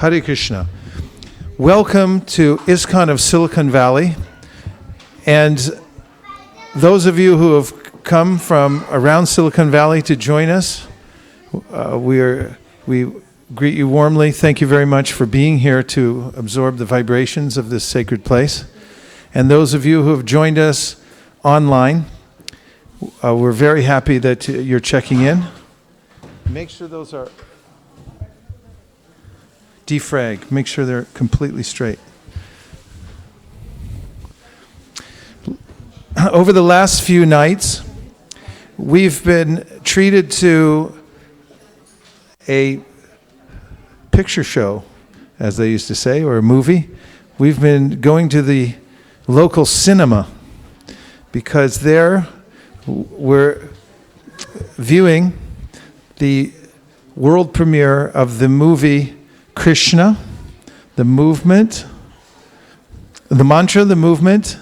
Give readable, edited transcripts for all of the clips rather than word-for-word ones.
Hare Krishna. Welcome to ISKCON of Silicon Valley. And those of you who have come from around Silicon Valley to join us, we greet you warmly. Thank you very much for being here to absorb the vibrations of this sacred place. And those of you who have joined us online, we're very happy that you're checking in. Make sure those are defrag. Make sure they're completely straight. Over the last few nights, we've been treated to a picture show, as they used to say, or a movie. We've been going to the local cinema because there we're viewing the world premiere of the movie Krishna, the movement, the mantra, the movement,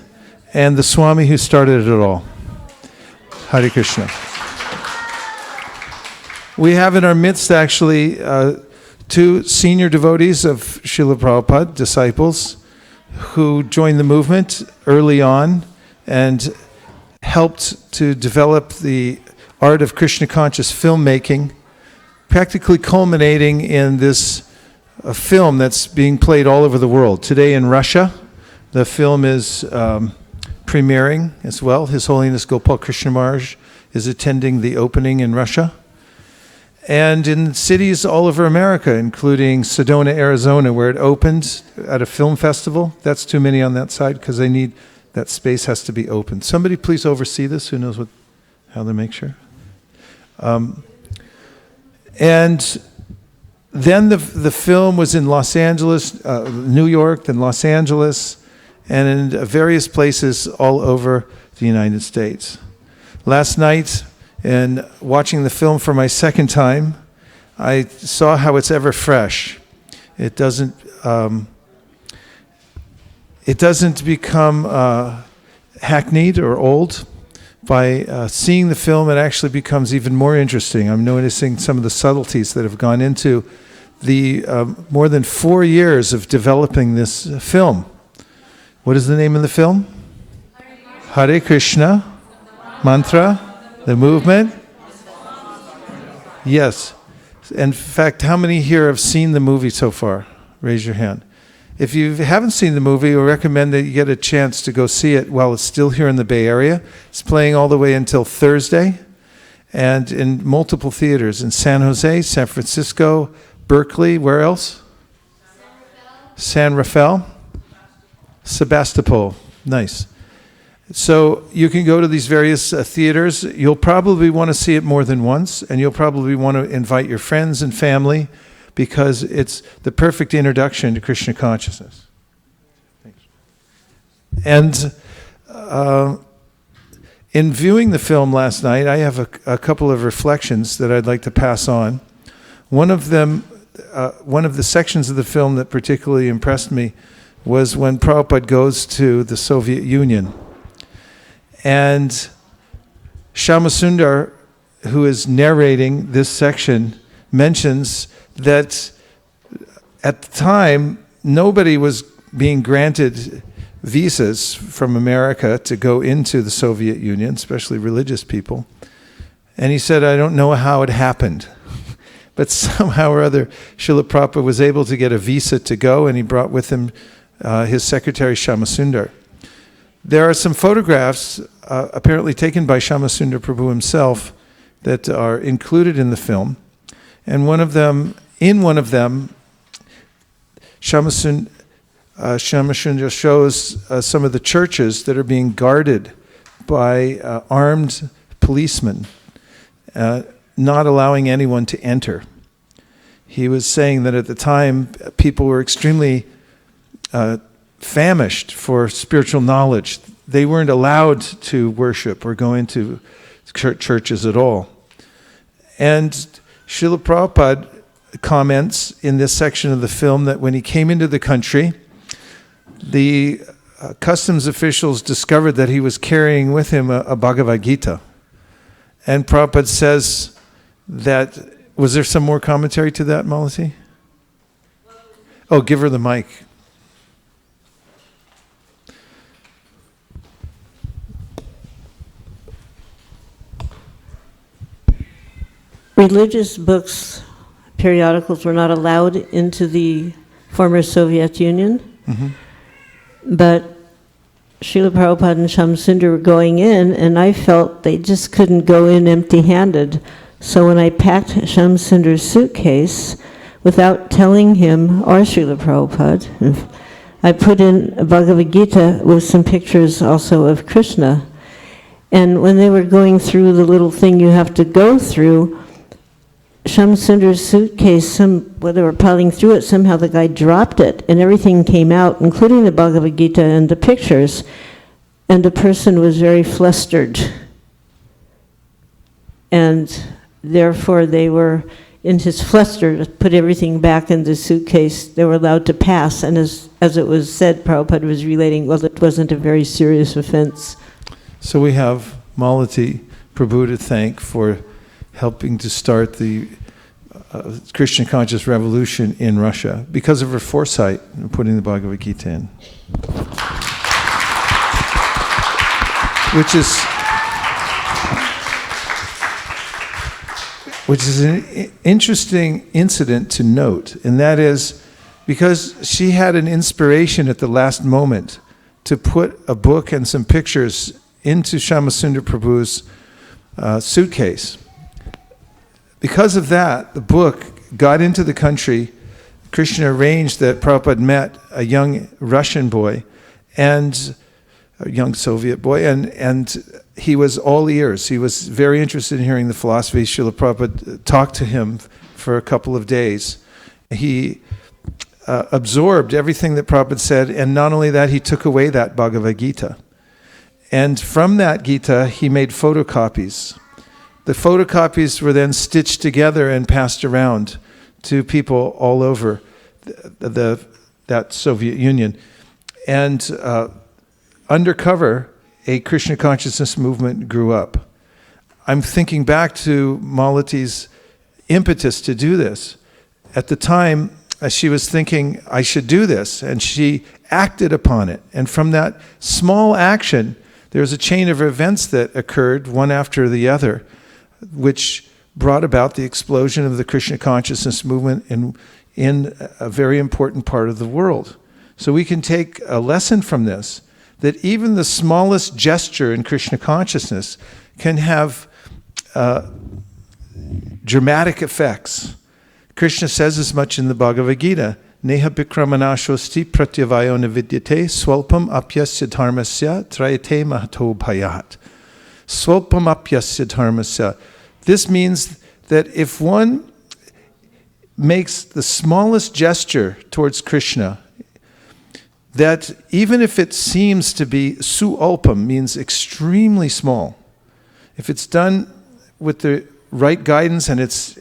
and the Swami who started it all. Hare Krishna. We have in our midst actually two senior devotees of Srila Prabhupada, disciples, who joined the movement early on and helped to develop the art of Krishna conscious filmmaking, practically culminating in this film that's being played all over the world. Today in Russia, the film is premiering as well. His Holiness Gopal Krishna Maharaj is attending the opening in Russia. And in cities all over America, including Sedona, Arizona, where it opened at a film festival. That's too many on that side because they need, that space has to be open. Somebody please oversee this. Who knows how to make sure? And then the film was in Los Angeles, New York, then Los Angeles, and in various places all over the United States. Last night, in watching the film for my second time, I saw how it's ever fresh. It doesn't become hackneyed or old. By seeing the film, it actually becomes even more interesting. I'm noticing some of the subtleties that have gone into the more than 4 years of developing this film. What is the name of the film? Hare Krishna, mantra, the movement. Yes. In fact, how many here have seen the movie so far? Raise your hand. If you haven't seen the movie, we recommend that you get a chance to go see it while it's still here in the Bay Area. It's playing all the way until Thursday and in multiple theaters in San Jose, San Francisco, Berkeley, where else? San Rafael. Sebastopol. Nice. So you can go to these various theaters. You'll probably want to see it more than once, and you'll probably want to invite your friends and family because it's the perfect introduction to Krishna consciousness. Thanks. And in viewing the film last night, I have a couple of reflections that I'd like to pass on. One of them, one of the sections of the film that particularly impressed me was when Prabhupada goes to the Soviet Union. And Shyamasundar, who is narrating this section, mentions that at the time, nobody was being granted visas from America to go into the Soviet Union, especially religious people. And he said, I don't know how it happened. But somehow or other, Srila Prabhupada was able to get a visa to go, and he brought with him his secretary, Shyamasundar. There are some photographs apparently taken by Shyamasundar Prabhu himself that are included in the film. And one of them, Shyamasundar shows some of the churches that are being guarded by armed policemen, not allowing anyone to enter. He was saying that at the time, people were extremely famished for spiritual knowledge. They weren't allowed to worship or go into churches at all. And Srila Prabhupada comments in this section of the film that when he came into the country, the customs officials discovered that he was carrying with him a Bhagavad Gita. And Prabhupada says that, was there some more commentary to that, Malati? Oh, give her the mic. Religious books, periodicals were not allowed into the former Soviet Union, but Srila Prabhupada and Shamsundar were going in, and I felt they just couldn't go in empty-handed. So when I packed Shamsundar's suitcase, without telling him or Srila Prabhupada, I put in a Bhagavad Gita with some pictures also of Krishna. And when they were going through the little thing you have to go through, Shamsundar's suitcase, when they were piling through it, somehow the guy dropped it, and everything came out, including the Bhagavad Gita and the pictures, and the person was very flustered. And therefore they were, in his fluster, to put everything back in the suitcase, they were allowed to pass, and as it was said, Prabhupada was relating, well, it wasn't a very serious offense. So we have Malati Prabhu to thank for helping to start the Christian conscious revolution in Russia because of her foresight in putting the Bhagavad Gita in. Which is an interesting incident to note, and that is because she had an inspiration at the last moment to put a book and some pictures into Shyamasundar Prabhu's suitcase. Because of that, the book got into the country. Krishna arranged that Prabhupada met a young Russian boy and a young Soviet boy, and he was all ears. He was very interested in hearing the philosophy. Srila Prabhupada talked to him for a couple of days. He absorbed everything that Prabhupada said, and not only that, he took away that Bhagavad Gita. And from that Gita, he made photocopies. The photocopies were then stitched together and passed around to people all over that Soviet Union. And undercover, a Krishna consciousness movement grew up. I'm thinking back to Malati's impetus to do this. At the time, she was thinking, I should do this, and she acted upon it. And from that small action, there was a chain of events that occurred, one after the other, which brought about the explosion of the Krishna consciousness movement in a very important part of the world. So we can take a lesson from this, that even the smallest gesture in Krishna consciousness can have dramatic effects. Krishna says as much in the Bhagavad Gita, Neha bikramanashosti pratyavayo navidyate swalpam apyasya dharmasya trayate mahato bhayat. Swalpam apyasya dharmasya. This means that if one makes the smallest gesture towards Krishna, that even if it seems to be sualpam, means extremely small, if it's done with the right guidance and it's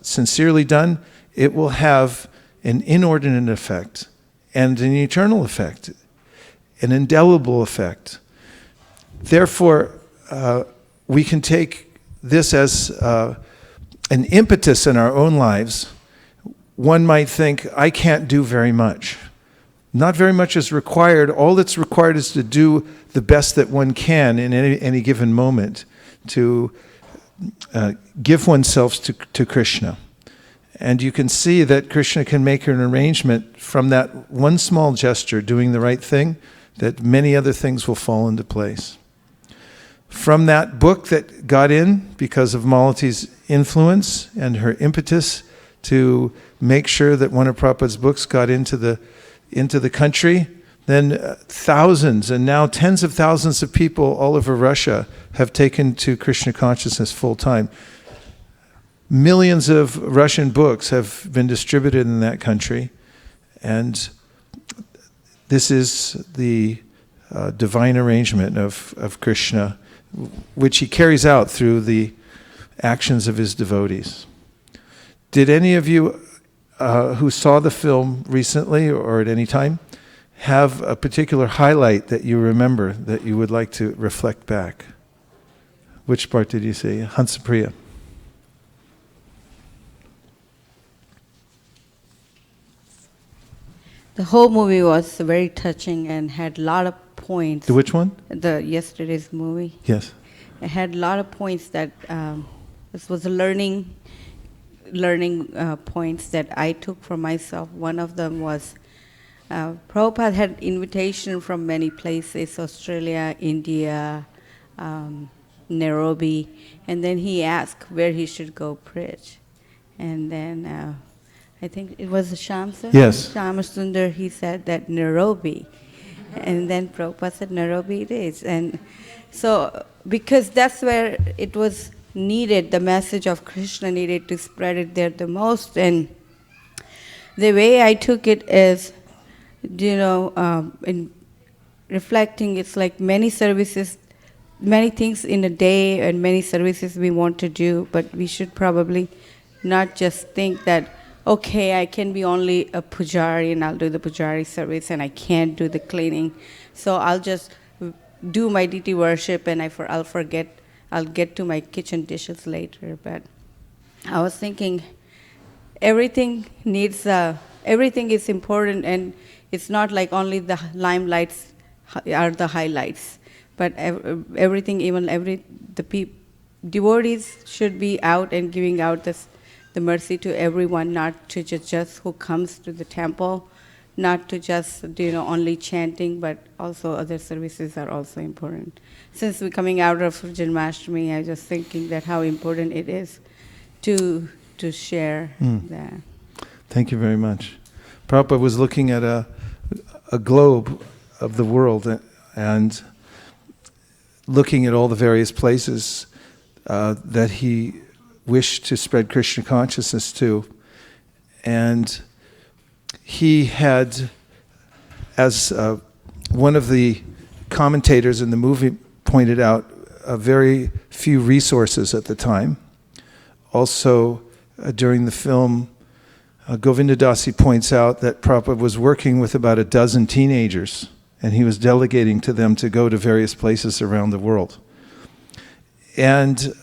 sincerely done, it will have an inordinate effect and an eternal effect, an indelible effect. Therefore, we can take this as an impetus in our own lives. One might think, I can't do very much. Not very much is required. All that's required is to do the best that one can in any given moment to give oneself to Krishna. And you can see that Krishna can make an arrangement from that one small gesture, doing the right thing, that many other things will fall into place. From that book that got in because of Malati's influence and her impetus to make sure that one of Prabhupada's books got into the country, then thousands and now tens of thousands of people all over Russia have taken to Krishna consciousness full time. Millions of Russian books have been distributed in that country, and this is the divine arrangement of Krishna, which he carries out through the actions of his devotees. Did any of you who saw the film recently or at any time have a particular highlight that you remember that you would like to reflect back? Which part did you see? Hansapriya. The whole movie was very touching and had a lot of points. The which one? The yesterday's movie. Yes. It had a lot of points that this was a learning points that I took for myself. One of them was Prabhupada had invitation from many places, Australia, India, Nairobi, and then he asked where he should go preach. And then I think it was Shamsundar? Yes. Shamsundar, he said that Nairobi. And then Prabhupada said Nairobi it is. And so, because that's where it was needed, the message of Krishna needed to spread it there the most. And the way I took it is, in reflecting, it's like many services, many things in a day and many services we want to do, but we should probably not just think that, okay, I can be only a pujari and I'll do the pujari service and I can't do the cleaning. So I'll just do my deity worship and I'll get to my kitchen dishes later. But I was thinking everything is important, and it's not like only the limelights are the highlights, but everything, devotees should be out and giving out the mercy to everyone, not to just who comes to the temple, not to just only chanting, but also other services are also important. Since we're coming out of Janmashtami, I was just thinking that how important it is to share that. Thank you very much. Prabhupada was looking at a globe of the world and looking at all the various places that he wished to spread Krishna consciousness to. And he had, as one of the commentators in the movie pointed out, very few resources at the time. Also, during the film, Govinda Dasi points out that Prabhupada was working with about a dozen teenagers, and he was delegating to them to go to various places around the world. And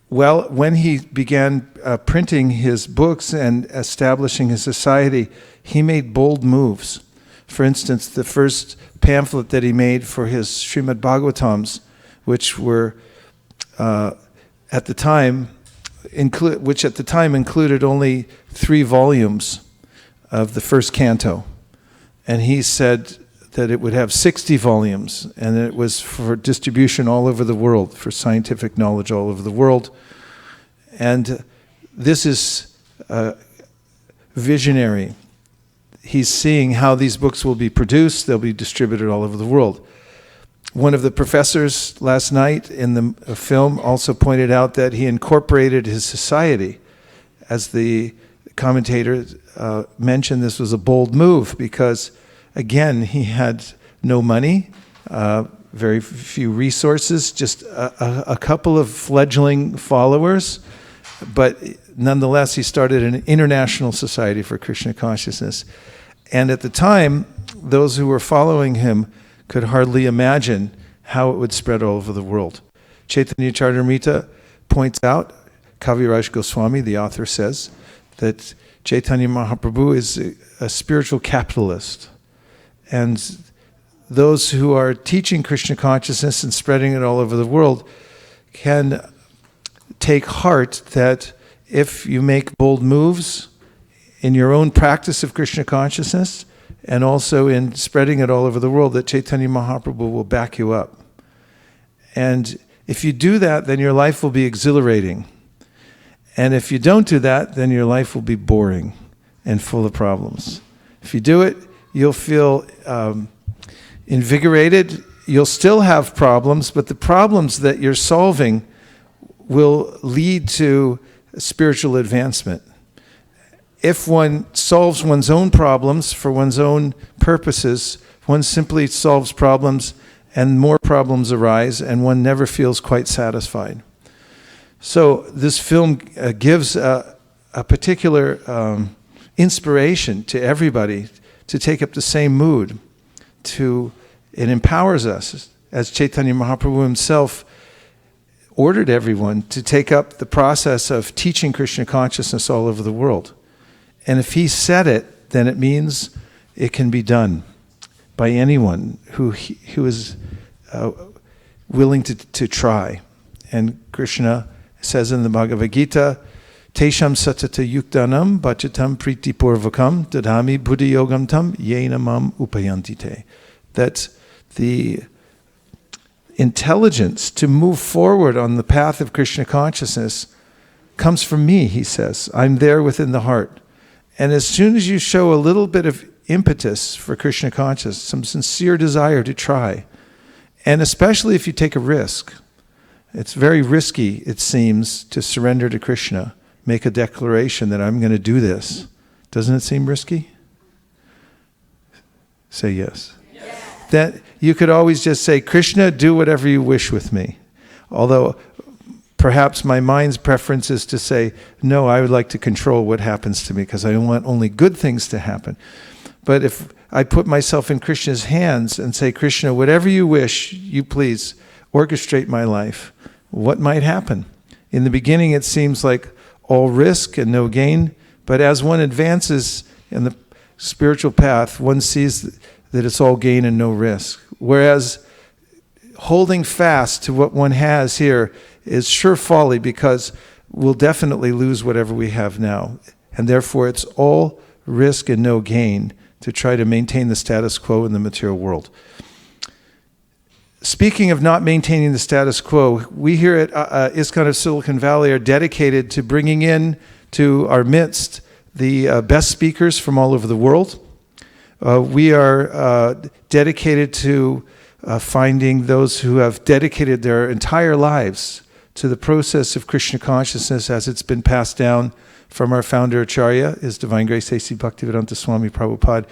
when he began printing his books and establishing his society, he made bold moves. For instance, the first pamphlet that he made for his Srimad Bhagavatams, which were at the time included only 3 volumes of the first canto, and he said that it would have 60 volumes, and it was for distribution all over the world, for scientific knowledge all over the world. And this is visionary. He's seeing how these books will be produced. They'll be distributed all over the world. One of the professors last night in the film also pointed out that he incorporated his society. As the commentator mentioned, this was a bold move because, again, he had no money, very few resources, just a couple of fledgling followers, but nonetheless he started an international society for Krishna consciousness. And at the time, those who were following him could hardly imagine how it would spread all over the world. Chaitanya Charitamrita points out, Kaviraj Goswami, the author, says that Chaitanya Mahaprabhu is a spiritual capitalist. And those who are teaching Krishna consciousness and spreading it all over the world can take heart that if you make bold moves in your own practice of Krishna consciousness and also in spreading it all over the world, that Chaitanya Mahaprabhu will back you up. And if you do that, then your life will be exhilarating. And if you don't do that, then your life will be boring and full of problems. If you do it, you'll feel invigorated. You'll still have problems, but the problems that you're solving will lead to spiritual advancement. If one solves one's own problems for one's own purposes, one simply solves problems and more problems arise, and one never feels quite satisfied. So this film gives a particular inspiration to everybody to take up the same mood. It empowers us, as Chaitanya Mahaprabhu himself ordered everyone to take up the process of teaching Krishna consciousness all over the world. And if he said it, then it means it can be done by anyone who is willing to try. And Krishna says in the Bhagavad Gita, Tesham satata yuktanam bachatam priti purvakam dadami buddhi yogam tam yena mam upayantite. That the intelligence to move forward on the path of Krishna consciousness comes from me, he says. I'm there within the heart. And as soon as you show a little bit of impetus for Krishna consciousness, some sincere desire to try, and especially if you take a risk, it's very risky, it seems, to surrender to Krishna, make a declaration that I'm going to do this. Doesn't it seem risky? Say yes. That you could always just say, Krishna, do whatever you wish with me. Although perhaps my mind's preference is to say, no, I would like to control what happens to me because I want only good things to happen. But if I put myself in Krishna's hands and say, Krishna, whatever you wish, you please orchestrate my life, what might happen? In the beginning, it seems like all risk and no gain, but as one advances in the spiritual path, one sees that it's all gain and no risk. Whereas holding fast to what one has here is sure folly, because we'll definitely lose whatever we have now. And therefore it's all risk and no gain to try to maintain the status quo in the material world. Speaking of not maintaining the status quo, we here at ISKCON of Silicon Valley are dedicated to bringing in to our midst the best speakers from all over the world. We are dedicated to finding those who have dedicated their entire lives to the process of Krishna consciousness as it's been passed down from our founder Acharya, His Divine Grace A.C. Bhaktivedanta Swami Prabhupada,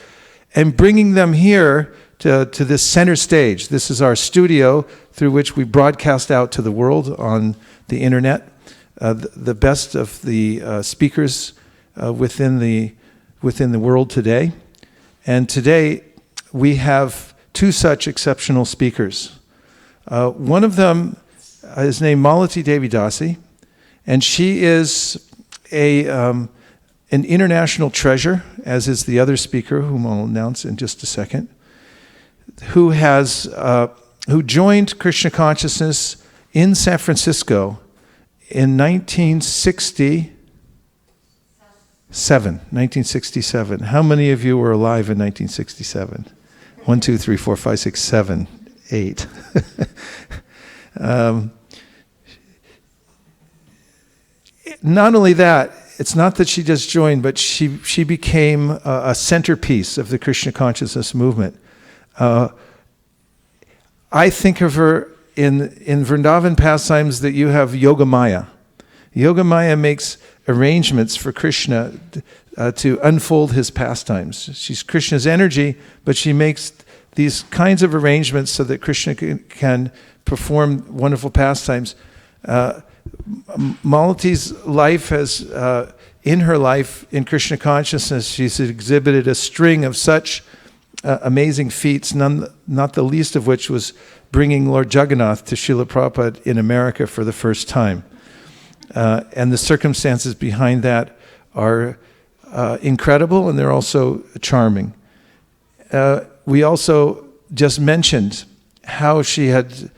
and bringing them here to this center stage. This is our studio through which we broadcast out to the world on the internet, the best of the speakers within the world today. And today we have two such exceptional speakers. One of them is named Malati Devi Dasi, and she is an international treasure, as is the other speaker, whom I'll announce in just a second, who joined Krishna consciousness in San Francisco in 1967. How many of you were alive in 1967? 1, 2, 3, 4, 5, 6, 7, 8. Not only that, it's not that she just joined, but she became a centerpiece of the Krishna consciousness movement. I think of her in Vrindavan pastimes that you have Yoga Maya. Yoga Maya makes arrangements for Krishna to unfold his pastimes. She's Krishna's energy, but she makes these kinds of arrangements so that Krishna can perform wonderful pastimes. Malati's life has, in her life, in Krishna consciousness, she's exhibited a string of such amazing feats, not the least of which was bringing Lord Jagannath to Srila Prabhupada in America for the first time. And the circumstances behind that are incredible, and they're also charming. We also just mentioned how she had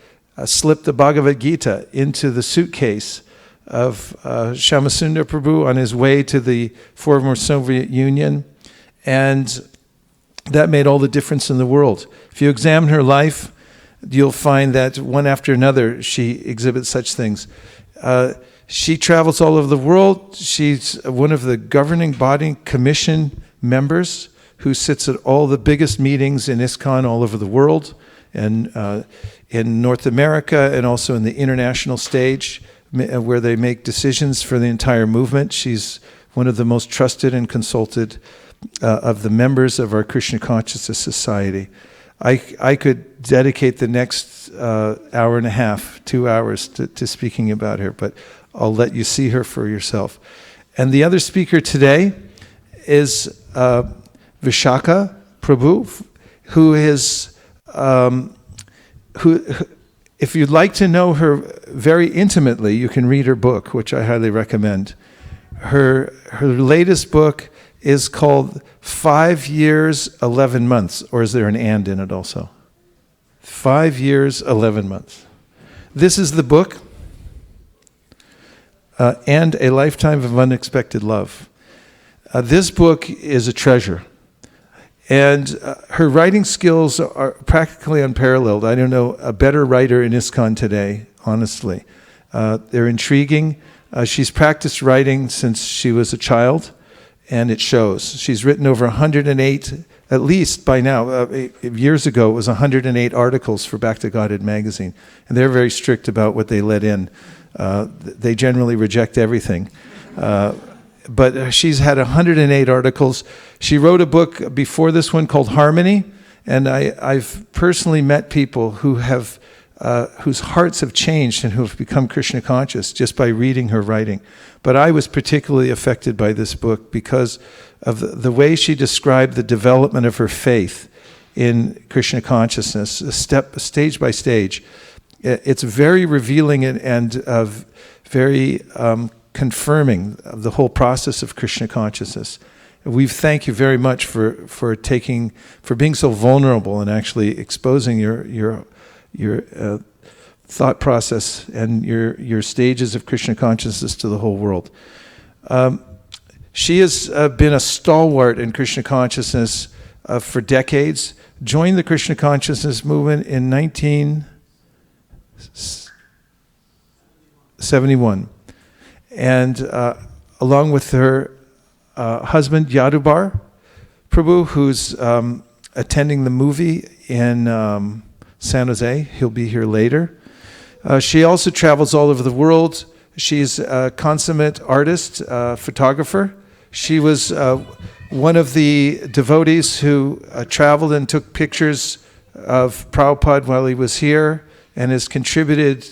slipped the Bhagavad Gita into the suitcase of Shyamasundar Prabhu on his way to the former Soviet Union, and that made all the difference in the world. If you examine her life, you'll find that one after another she exhibits such things. She travels all over the world. She's one of the governing body commission members who sits at all the biggest meetings in ISKCON all over the world, and in North America, and also in the international stage, where they make decisions for the entire movement. She's one of the most trusted and consulted of the members of our Krishna Consciousness Society. I could dedicate the next hour and a half, 2 hours to speaking about her, but I'll let you see her for yourself. And the other speaker today is Vishaka Prabhu, who is, if you'd like to know her very intimately, you can read her book, which I highly recommend. Her latest book is called 5 Years, 11 Months, or is there an and in it also? 5 years, 11 months. This is the book, and A Lifetime of Unexpected Love. This book is a treasure. And her writing skills are practically unparalleled. I don't know a better writer in ISKCON today, honestly. They're intriguing. She's practiced writing since she was a child, and it shows. She's written over 108, at least by now. Years ago, it was 108 articles for Back to Godhead magazine. And they're very strict about what they let in. They generally reject everything. But she's had 108 articles. She wrote a book before this one called Harmony, and I've personally met people who have whose hearts have changed and who have become Krishna conscious just by reading her writing. But I was particularly affected by this book because of the way she described the development of her faith in Krishna consciousness, stage by stage. It's very revealing and very confirming of the whole process of Krishna consciousness. We thank you very much for being so vulnerable and actually exposing your thought process and your stages of Krishna consciousness to the whole world. She has been a stalwart in Krishna consciousness for decades. Joined the Krishna consciousness movement in 1971. And along with her husband, Yadubar Prabhu, who's attending the movie in San Jose. He'll be here later. She also travels all over the world. She's a consummate artist, photographer. She was one of the devotees who traveled and took pictures of Prabhupada while he was here and has contributed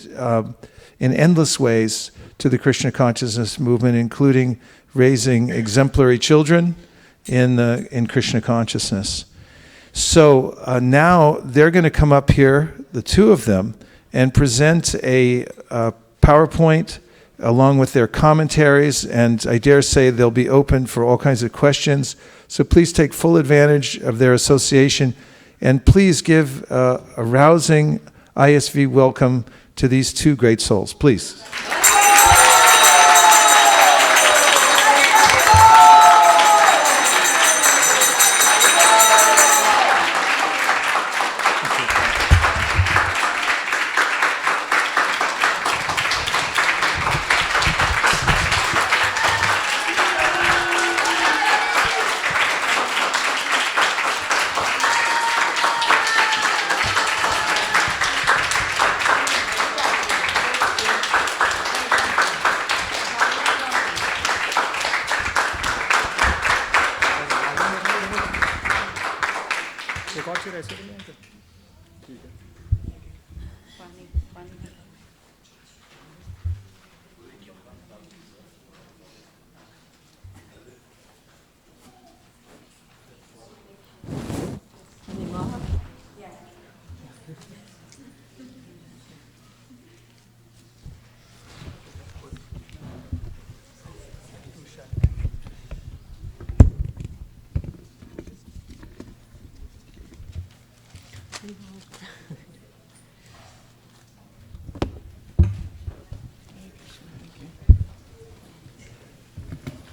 in endless ways to the Krishna consciousness movement, including raising exemplary children in Krishna consciousness. So now they're going to come up here, the two of them, and present a PowerPoint along with their commentaries, and I dare say they'll be open for all kinds of questions. So please take full advantage of their association, and please give a rousing ISV welcome to these two great souls. Please.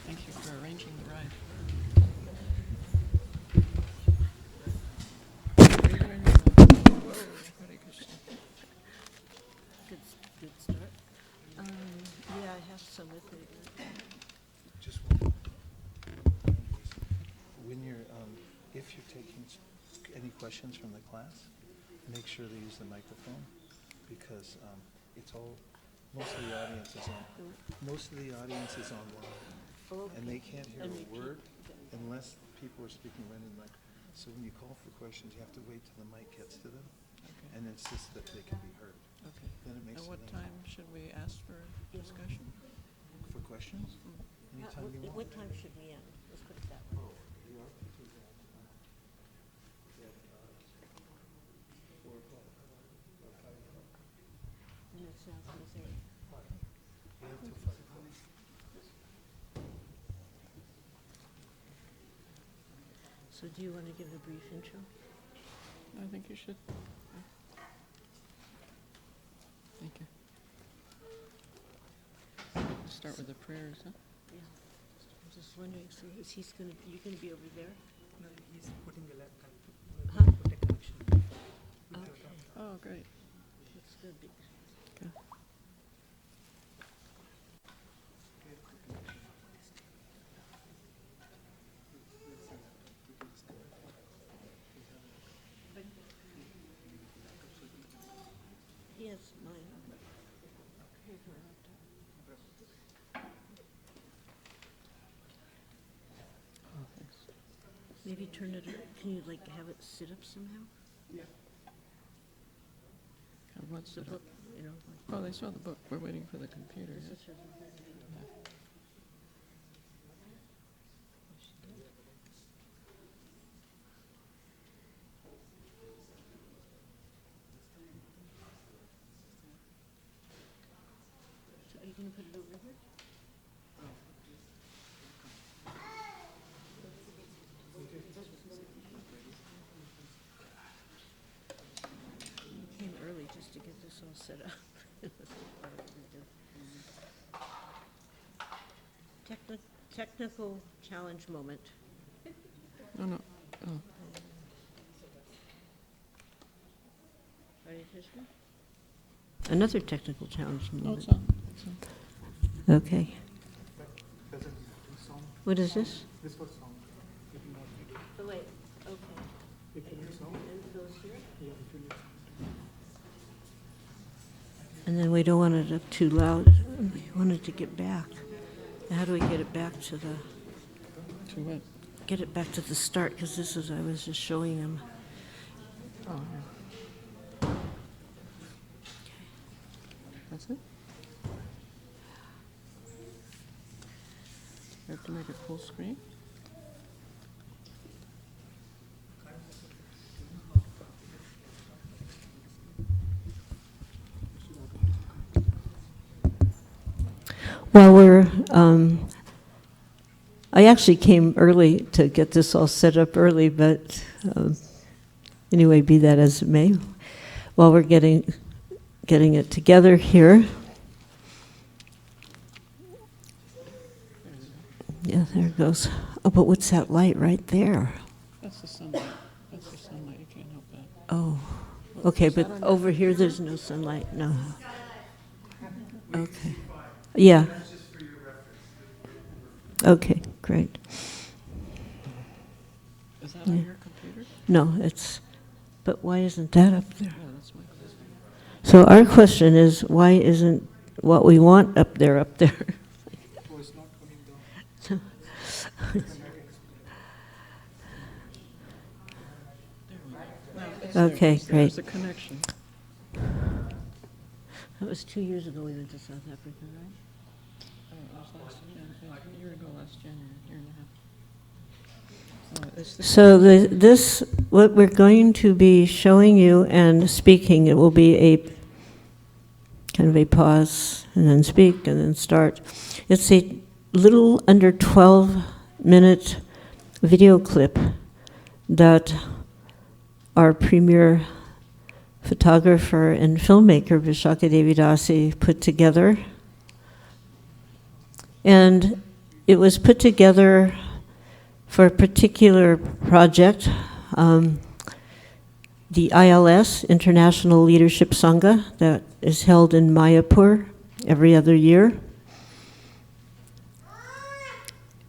Thank you for arranging the ride. Hare Krishna. Good start. Yeah, I have some with me. Just when you're, if you're taking any questions from the class, make sure they use the microphone because it's all. Most of the audience is online, and they can't hear a word unless people are speaking right in the mic. So when you call for questions, you have to wait till the mic gets to them, and insist that they can be heard. Okay. Then it makes At what it time should we ask for discussion? for questions. Anytime you want. What time should we end? Let's put it that way. And it sounds like So do you want to give a brief intro? I think you should. Thank you. Start with the prayers, huh? Yeah. I'm just wondering, so is he's going to, you're going to be over there? No, he's putting the Huh? put a connection. Okay, Oh, great. that's good. Okay. He has mine. Oh, thanks. Maybe turn it, can you like have it sit up somehow? And what's The it? book, you know? Oh, they saw the book. We're waiting for the computer. This Yeah. is for the- So are you going to put it over here? You came early just to get this all set up. Technical challenge moment. No, no. Oh, Ready, Krishna? Another technical challenge no, it's moment. on. It's on. Okay. Doesn't sound. What is this? This was sound. If you want video. Oh, wait, okay. If you need sound, And it goes here? yeah, if you need. And then we don't want it up too loud. We want it to get back. How do we get it back to the, To what? get it back to the start? Because this is, I was just showing him. Oh, yeah. That's it? You have to make it full screen? Well, I actually came early to get this all set up early, but anyway, be that as it may. While we're getting it together here. Yeah, there it goes. Oh, but what's that light right there? That's the sunlight. That's the sunlight. You can't help that. Oh, okay, but over here there's no sunlight, no. Okay, yeah. Okay, great. Is that on your computer? No, but why isn't that up there? Yeah, that's my question. So our question is, why isn't what we want up there up there? Oh, it's not coming down. Okay, There's great. the connection. That was 2 years ago we went to South Africa, right? Oh, it was last a year ago, last January, year and a half. Oh, it's the So what we're going to be showing you and speaking, it will be a kind of a pause and then speak and then start. It's a little under 12-minute video clip that our premier photographer and filmmaker, Vishaka Devi Dasi, put together. And it was put together for a particular project, the ILS, International Leadership Sangha, that is held in Mayapur every other year.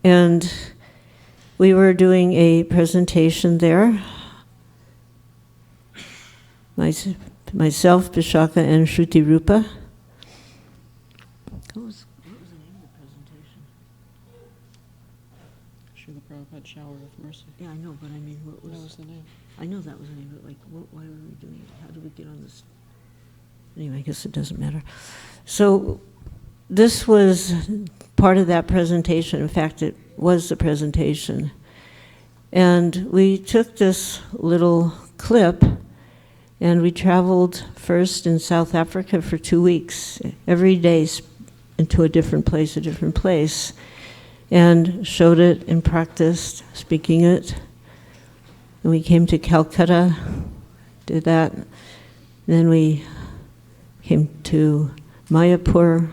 And we were doing a presentation there. Myself, Vishaka, and Shruti Rupa. What was the name of the presentation? Srila Prabhupada Shower of Mercy. Yeah, I know, but I mean, what That was was... the name. I know that was the name, but like, why were we doing it? How did we get on this? Anyway, I guess it doesn't matter. So this was part of that presentation. In fact, it was the presentation. And we took this little clip and we traveled first in South Africa for 2 weeks, every day into a different place, and showed it and practiced speaking it And we came to Calcutta, did that. Then we came to Mayapur,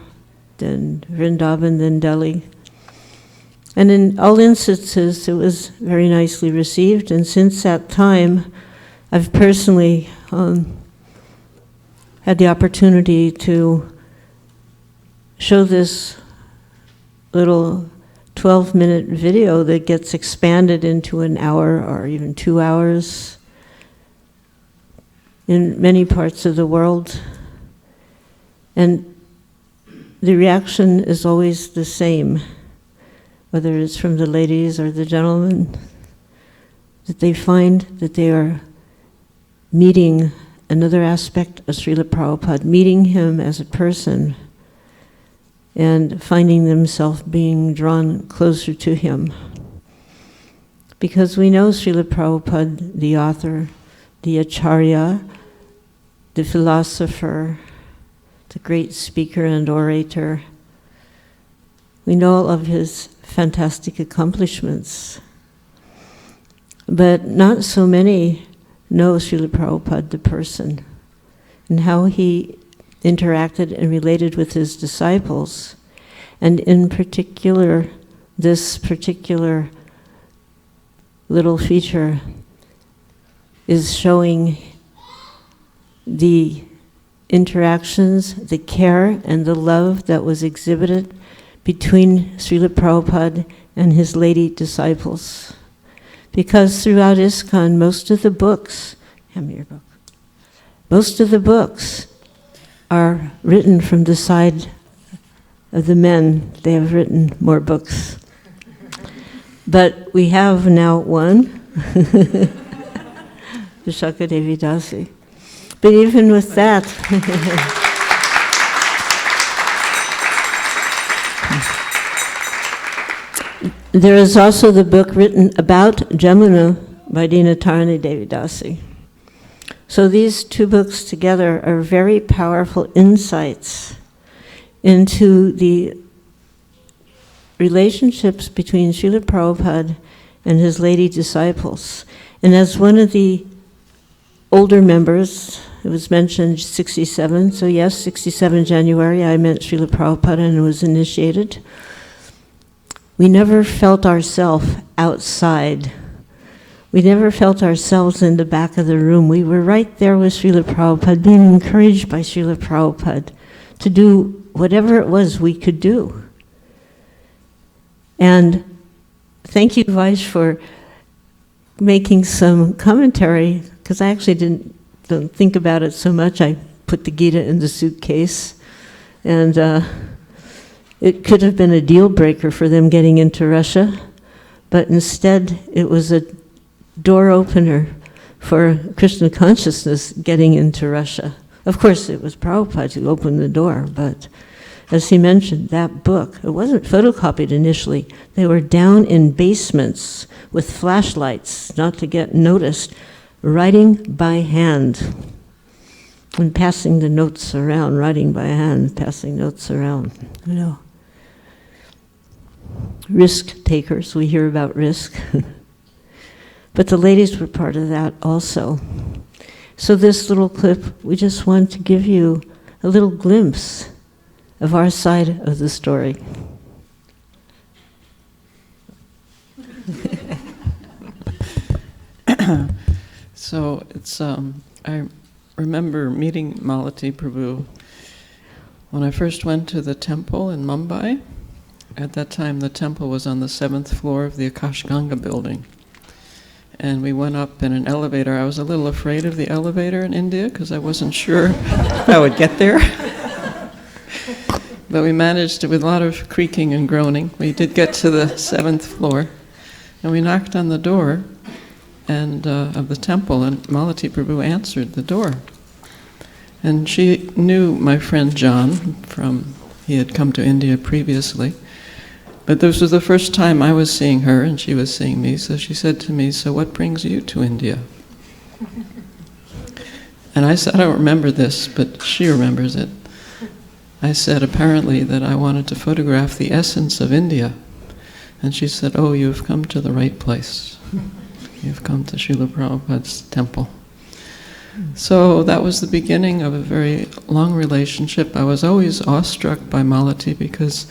then Vrindavan, then Delhi. And in all instances, it was very nicely received. And since that time, I've personally had the opportunity to show this little 12-minute video that gets expanded into an hour or even 2 hours in many parts of the world. And the reaction is always the same, whether it's from the ladies or the gentlemen, that they find that they are meeting another aspect of Srila Prabhupada, meeting him as a person, and finding themselves being drawn closer to him. Because we know Srila Prabhupada, the author, the acharya, the philosopher, the great speaker and orator. We know all of his fantastic accomplishments. But not so many know Srila Prabhupada, the person, and how he interacted and related with his disciples. And in particular, this particular little feature is showing the interactions, the care and the love that was exhibited between Srila Prabhupada and his lady disciples. Because throughout ISKCON, most of the books, hand me your book, most of the books are written from the side of the men. They have written more books. But we have now one, Vishaka Devi Dasi. But even with that, there is also the book written about Jamuna by Malati Devi Dasi. So these two books together are very powerful insights into the relationships between Srila Prabhupada and his lady disciples. And as one of the older members, it was mentioned 67, so yes, 67 January, I met Srila Prabhupada and was initiated. We never felt ourselves outside. We never felt ourselves in the back of the room. We were right there with Srila Prabhupada, being encouraged by Srila Prabhupada to do whatever it was we could do. And thank you, Vish, for making some commentary, because I actually don't think about it so much. I put the Gita in the suitcase, and it could have been a deal breaker for them getting into Russia, but instead it was a door opener for Krishna consciousness getting into Russia. Of course, it was Prabhupada who opened the door, but as he mentioned, that book, it wasn't photocopied initially. They were down in basements with flashlights, not to get noticed, writing by hand and passing the notes around, writing by hand, passing notes around, you know. Risk takers, we hear about risk. But the ladies were part of that also. So this little clip, we just want to give you a little glimpse of our side of the story. So it's, I remember meeting Malati Prabhu when I first went to the temple in Mumbai. At that time, the temple was on the 7th floor of the Akashganga building. And we went up in an elevator. I was a little afraid of the elevator in India because I wasn't sure if I would get there. But we managed to, with a lot of creaking and groaning, we did get to the 7th floor. And we knocked on the door of the temple, and Malati Prabhu answered the door. And she knew my friend John he had come to India previously. But this was the first time I was seeing her and she was seeing me, so she said to me, "So what brings you to India?" And I said, I don't remember this, but she remembers it. I said, apparently, that I wanted to photograph the essence of India. And she said, "Oh, you've come to the right place." you've come to Srila Prabhupada's temple. So that was the beginning of a very long relationship. I was always awestruck by Malati because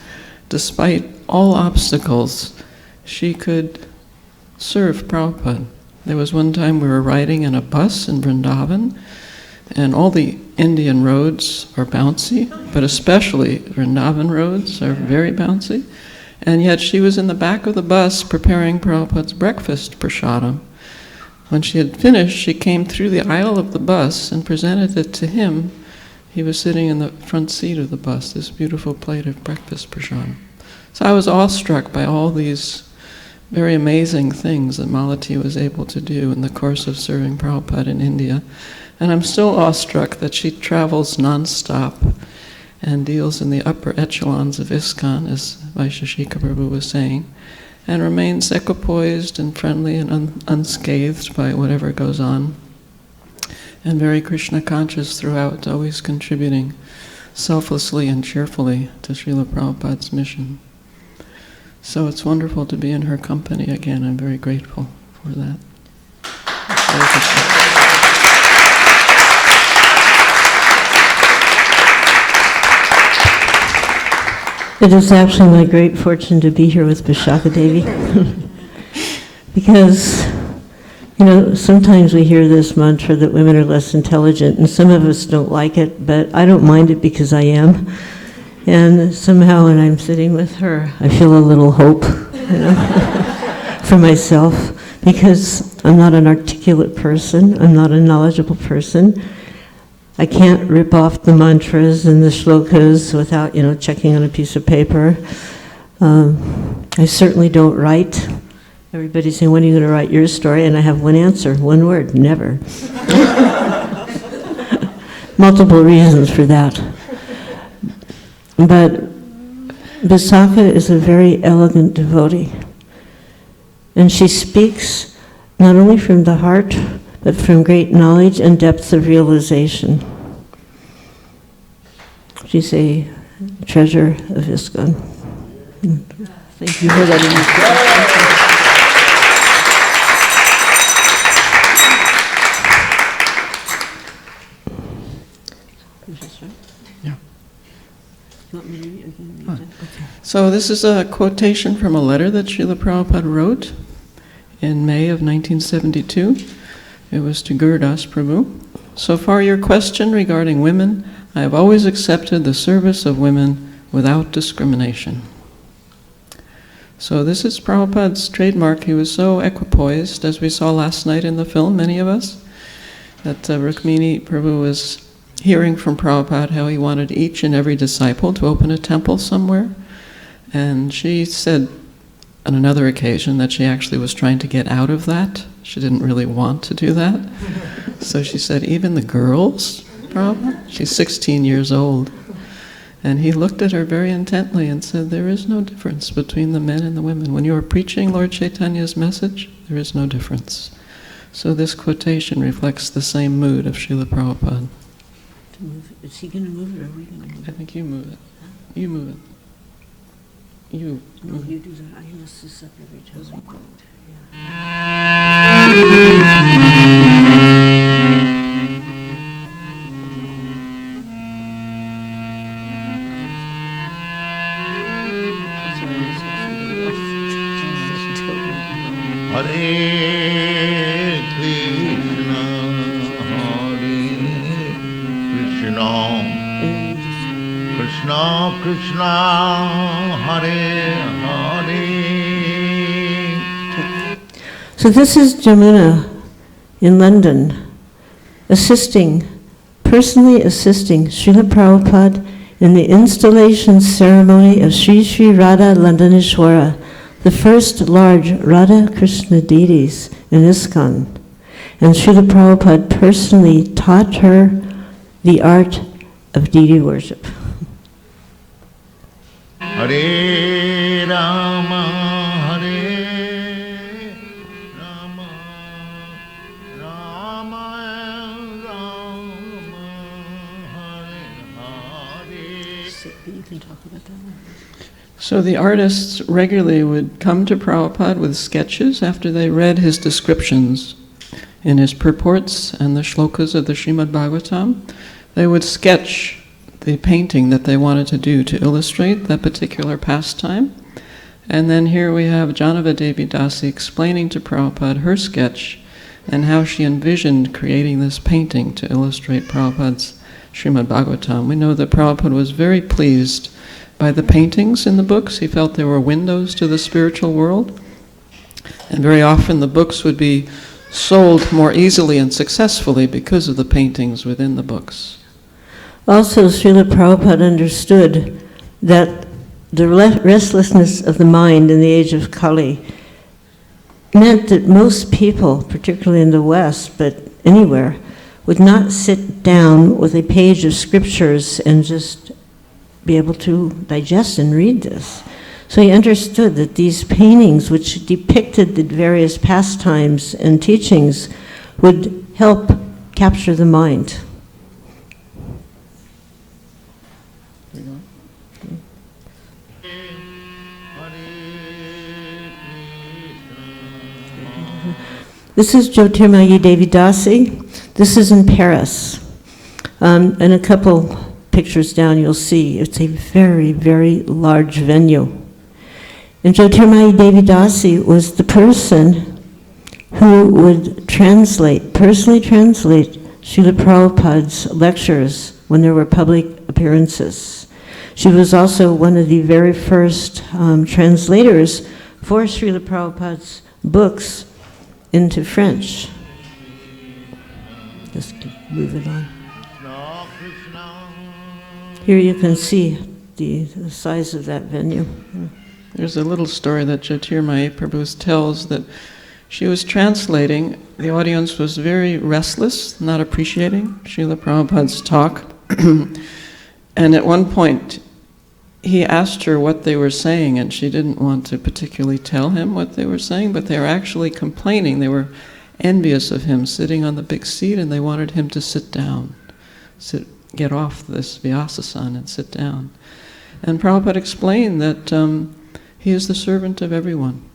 despite all obstacles, she could serve Prabhupada. There was one time we were riding in a bus in Vrindavan, and all the Indian roads are bouncy, but especially Vrindavan roads are very bouncy. And yet she was in the back of the bus preparing Prabhupada's breakfast prasadam. When she had finished, she came through the aisle of the bus and presented it to him. He was sitting in the front seat of the bus, this beautiful plate of breakfast prasadam. So I was awestruck by all these very amazing things that Malati was able to do in the course of serving Prabhupada in India. And I'm still awestruck that she travels non-stop and deals in the upper echelons of ISKCON, as Vishaka Prabhu was saying, and remains equipoised and friendly and unscathed by whatever goes on, and very Krishna conscious throughout, always contributing selflessly and cheerfully to Srila Prabhupada's mission. So it's wonderful to be in her company again. I'm very grateful for that. It is actually my great fortune to be here with Vishaka Devi. Because, you know, sometimes we hear this mantra that women are less intelligent, and some of us don't like it, but I don't mind it because I am. And somehow when I'm sitting with her, I feel a little hope, you know, for myself, because I'm not an articulate person, I'm not a knowledgeable person. I can't rip off the mantras and the shlokas without, you know, checking on a piece of paper. I certainly don't write. Everybody's saying, when are you going to write your story? And I have one answer, one word, never. Multiple reasons for that. But Vishaka is a very elegant devotee. And she speaks not only from the heart, but from great knowledge and depth of realization. She's a treasure of ISKCON. Thank you for that. Yeah. So this is a quotation from a letter that Srila Prabhupada wrote in May of 1972. It was to Gurdas Prabhu. So far your question regarding women, I have always accepted the service of women without discrimination. So this is Prabhupada's trademark. He was so equipoised, as we saw last night in the film, many of us, that Rukmini Prabhu was hearing from Prabhupada how he wanted each and every disciple to open a temple somewhere. And she said on another occasion that she actually was trying to get out of that. She didn't really want to do that. So she said, even the girls, Prabhupada? She's 16 years old. And he looked at her very intently and said, there is no difference between the men and the women. When you are preaching Lord Chaitanya's message, there is no difference. So this quotation reflects the same mood of Srila Prabhupada. Is he going to move it, or are we going to move it? I think you move it. You move it. You. No, you do that. I must just up every time. Hare Krishna, Krishna Krishna, Hare Hare. So this is Jamuna in London, personally assisting Srila Prabhupada in the installation ceremony of Sri Sri Radha Landaneshwara, the first large Radha Krishna deities in ISKCON. And Srila Prabhupada personally taught her the art of deity worship. Hare Rama, Hare Rama, Rama Rama, Hare Hare. You can talk about that one. So the artists regularly would come to Prabhupada with sketches after they read his descriptions in his purports and the shlokas of the Srimad Bhagavatam. They would sketch the painting that they wanted to do to illustrate that particular pastime. And then here we have Janava Devi Dasi explaining to Prabhupada her sketch and how she envisioned creating this painting to illustrate Prabhupada's Srimad Bhagavatam. We know that Prabhupada was very pleased by the paintings in the books. He felt they were windows to the spiritual world. And very often the books would be sold more easily and successfully because of the paintings within the books. Also, Srila Prabhupada understood that the restlessness of the mind in the age of Kali meant that most people, particularly in the West, but anywhere, would not sit down with a page of scriptures and just be able to digest and read this. So he understood that these paintings, which depicted the various pastimes and teachings, would help capture the mind. This is Jyotirmayi Devi Dasi. This is in Paris. And a couple pictures down you'll see it's a very, very large venue. And Jyotirmayi Devi Dasi was the person who would personally translate Srila Prabhupada's lectures when there were public appearances. She was also one of the very first translators for Srila Prabhupada's books into French. Just move it on. Here you can see the size of that venue. There's a little story that Jyotirmayi Prabhu tells that she was translating. The audience was very restless, not appreciating Srila Prabhupada's talk. And at one point, he asked her what they were saying, and she didn't want to particularly tell him what they were saying, but they were actually complaining. They were envious of him sitting on the big seat, and they wanted him to sit down, get off this Vyasasana and sit down. And Prabhupada explained that he is the servant of everyone.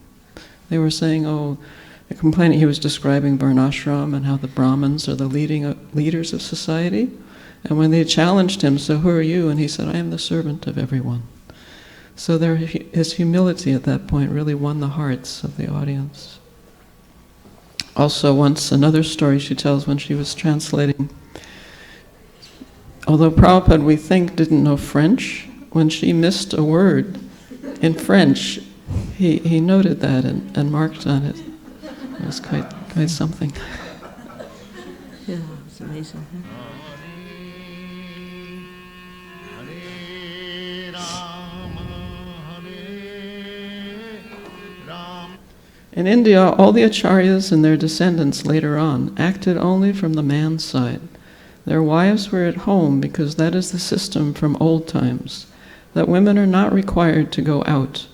They were saying, they're complaining. He was describing Varnashram and how the Brahmins are the leaders of society. And when they challenged him, so who are you? And he said, I am the servant of everyone. So his humility at that point really won the hearts of the audience. Also once, another story she tells when she was translating. Although Prabhupada, we think, didn't know French, when she missed a word in French, he noted that and marked on it. It was quite something. Yeah, it's amazing. In India, all the acharyas and their descendants later on acted only from the man's side. Their wives were at home because that is the system from old times, that women are not required to go out.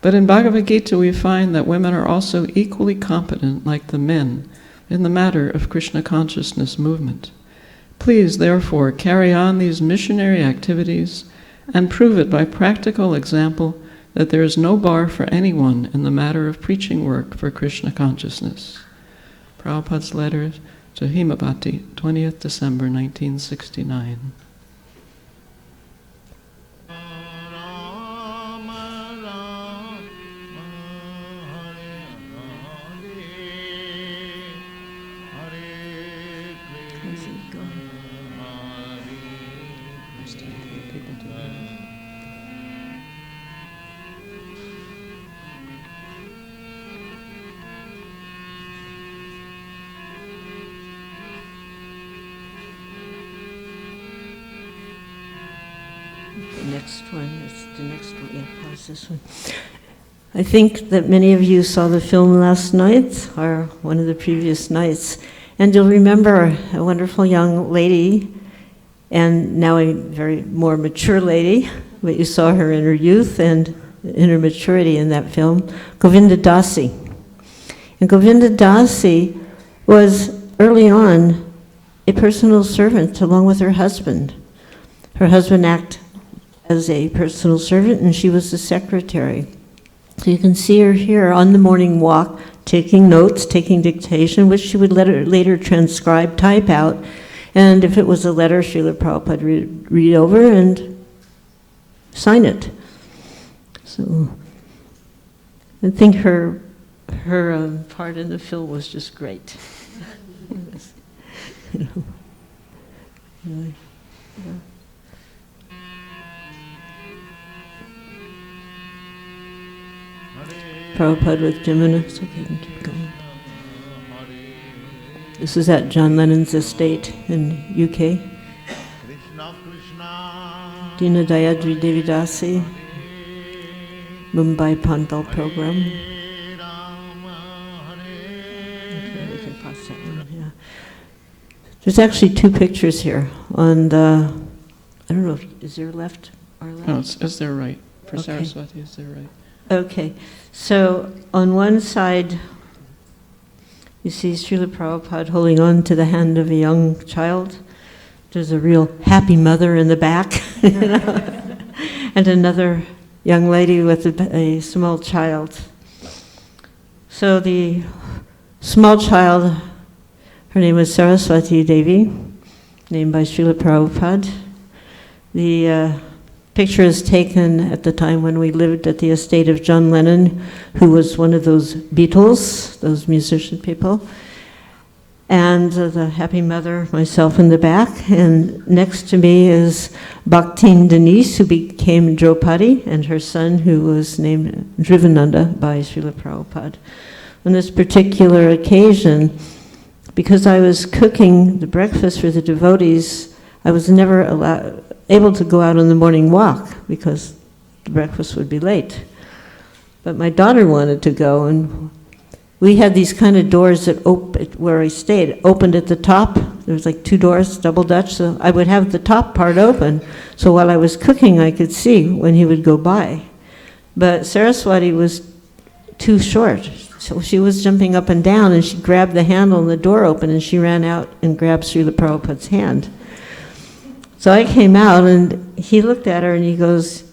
But in Bhagavad Gita we find that women are also equally competent, like the men, in the matter of Krishna consciousness movement. Please, therefore, carry on these missionary activities and prove it by practical example that there is no bar for anyone in the matter of preaching work for Krishna consciousness. Prabhupada's letter to Himabhati, 20th December 1969. The next one, yeah, pause this one. I think that many of you saw the film last night, or one of the previous nights, and you'll remember a wonderful young lady, and now a very more mature lady, but you saw her in her youth and in her maturity in that film, Govinda Dasi. And Govinda Dasi was early on a personal servant along with her husband. Her husband as a personal servant, and she was the secretary. So you can see her here on the morning walk, taking notes, taking dictation, which she would later transcribe, type out, and if it was a letter, Srila Prabhupada would read over and sign it. So I think her part in the film was just great. You know, really, yeah. Prabhupada with Jimina. It's okay, you can keep going. This is at John Lennon's estate in UK. Krishna Krishna Dina Dayadri Devi Dasi, Mumbai Pandal program. Hare Rama Okay, we can pass that one, yeah. There's actually two pictures here on the, I don't know, is there left or left? No, is there right? For Okay. Saraswati, is there right? Okay, so on one side, you see Srila Prabhupada holding on to the hand of a young child. There's a real happy mother in the back, you know? And another young lady with a small child. So the small child, her name was Saraswati Devi, named by Srila Prabhupada. The picture is taken at the time when we lived at the estate of John Lennon, who was one of those Beatles, those musician people. And the happy mother, myself in the back. And next to me is Bhaktin Denise, who became Draupadi, and her son, who was named Drivananda by Srila Prabhupada. On this particular occasion, because I was cooking the breakfast for the devotees, I was never able to go out on the morning walk because the breakfast would be late. But my daughter wanted to go, and we had these kind of doors that where I stayed, opened at the top. There was like two doors, double Dutch, so I would have the top part open. So while I was cooking, I could see when he would go by. But Saraswati was too short, so she was jumping up and down, and she grabbed the handle and the door opened, and she ran out and grabbed Srila Prabhupada's hand. So I came out, and he looked at her, and he goes,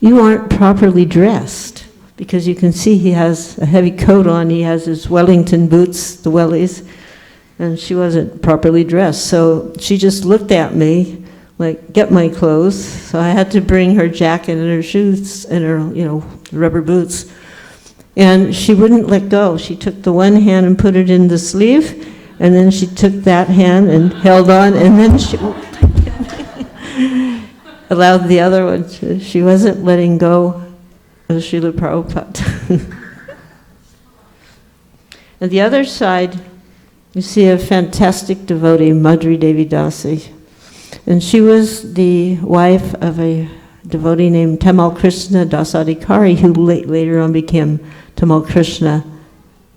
"You aren't properly dressed." Because you can see he has a heavy coat on, he has his Wellington boots, the wellies, and she wasn't properly dressed. So she just looked at me, like, get my clothes. So I had to bring her jacket and her shoes and her, rubber boots. And she wouldn't let go. She took the one hand and put it in the sleeve, and then she took that hand and held on, and then she allowed the other one to, she wasn't letting go of Srila Prabhupada. On the other side, you see a fantastic devotee, Malati Devi Dasi. And she was the wife of a devotee named Tamal Krishna Dasadikari, who later on became Tamal Krishna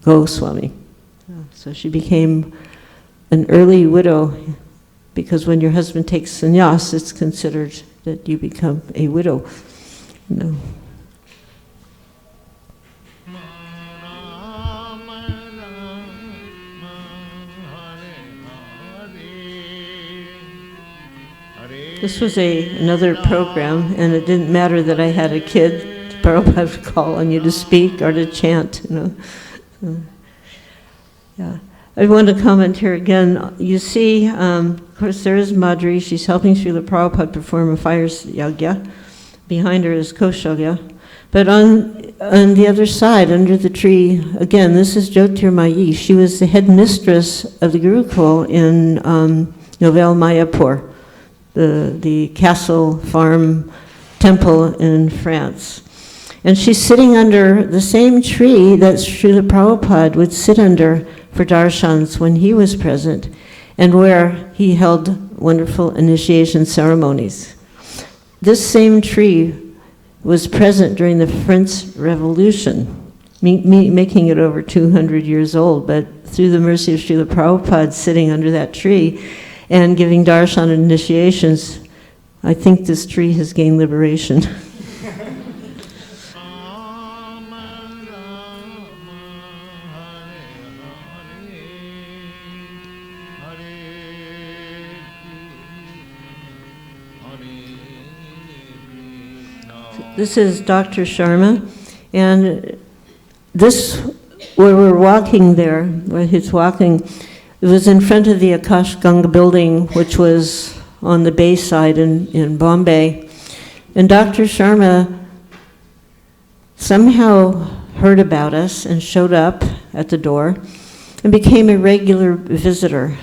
Goswami. So she became an early widow, because when your husband takes sannyas, it's considered that you become a widow. This was another program, and it didn't matter that I had a kid. Prabhupada would call on you to speak or to chant, Yeah. I want to comment here again. You see, of course, there is Madhuri. She's helping Srila Prabhupada perform a fire yagya. Behind her is Koshagya. But on the other side, under the tree, again, this is Jyotirmayi. She was the head mistress of the Gurukul in Novel Mayapur, the castle farm temple in France. And she's sitting under the same tree that Srila Prabhupada would sit under for darshans when he was present, and where he held wonderful initiation ceremonies. This same tree was present during the French Revolution, making it over 200 years old, but through the mercy of Srila Prabhupada sitting under that tree and giving darshan initiations, I think this tree has gained liberation. This is Dr. Sharma, and this, where we're walking there, where he's walking, it was in front of the Akash Ganga building, which was on the Bay side in Bombay. And Dr. Sharma somehow heard about us and showed up at the door and became a regular visitor,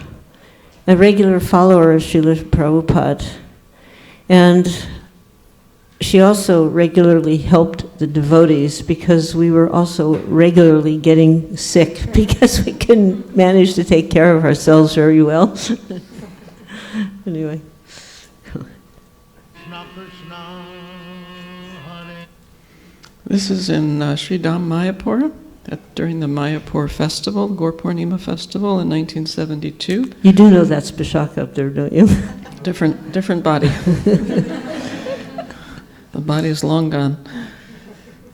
a regular follower of Srila Prabhupada. And she also regularly helped the devotees because we were also regularly getting sick because we couldn't manage to take care of ourselves very well. Anyway. Krishna Krishna Hare. This is in Sri Dham Mayapur, during the Mayapur festival, Gaur Purnima festival in 1972. You do know that's Vishaka up there, don't you? Different body. The body is long gone.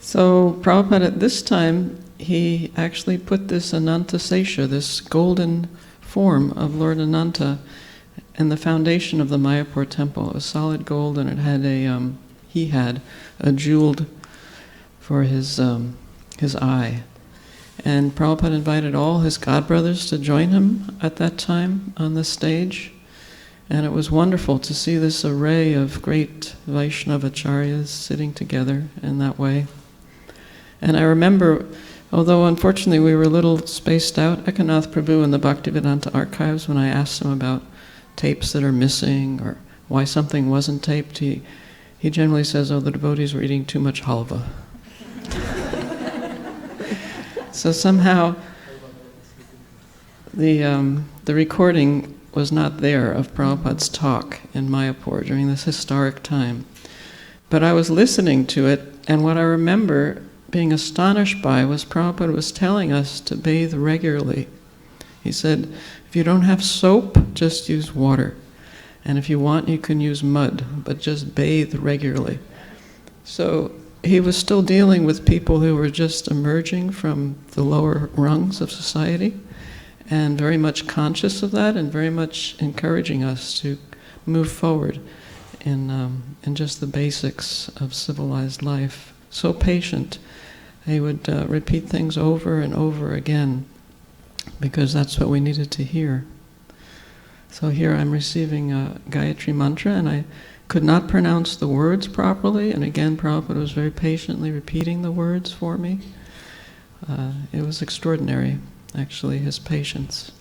So Prabhupada at this time, he actually put this Ananta Sesha, this golden form of Lord Ananta, in the foundation of the Mayapur temple. It was solid gold, and it had he had a jeweled for his eye. And Prabhupada invited all his godbrothers to join him at that time on the stage. And it was wonderful to see this array of great Vaishnavacharyas sitting together in that way. And I remember, although unfortunately we were a little spaced out, Ekanath Prabhu in the Bhaktivedanta archives, when I asked him about tapes that are missing or why something wasn't taped, he generally says, oh, the devotees were eating too much halva. So somehow the recording was not there of Prabhupada's talk in Mayapur during this historic time. But I was listening to it, and what I remember being astonished by was Prabhupada was telling us to bathe regularly. He said, if you don't have soap, just use water. And if you want, you can use mud, but just bathe regularly. So he was still dealing with people who were just emerging from the lower rungs of society, and very much conscious of that, and very much encouraging us to move forward in just the basics of civilized life. So patient. He would repeat things over and over again, because that's what we needed to hear. So here I'm receiving a Gayatri mantra, and I could not pronounce the words properly, and again Prabhupada was very patiently repeating the words for me. It was extraordinary, actually, his patience.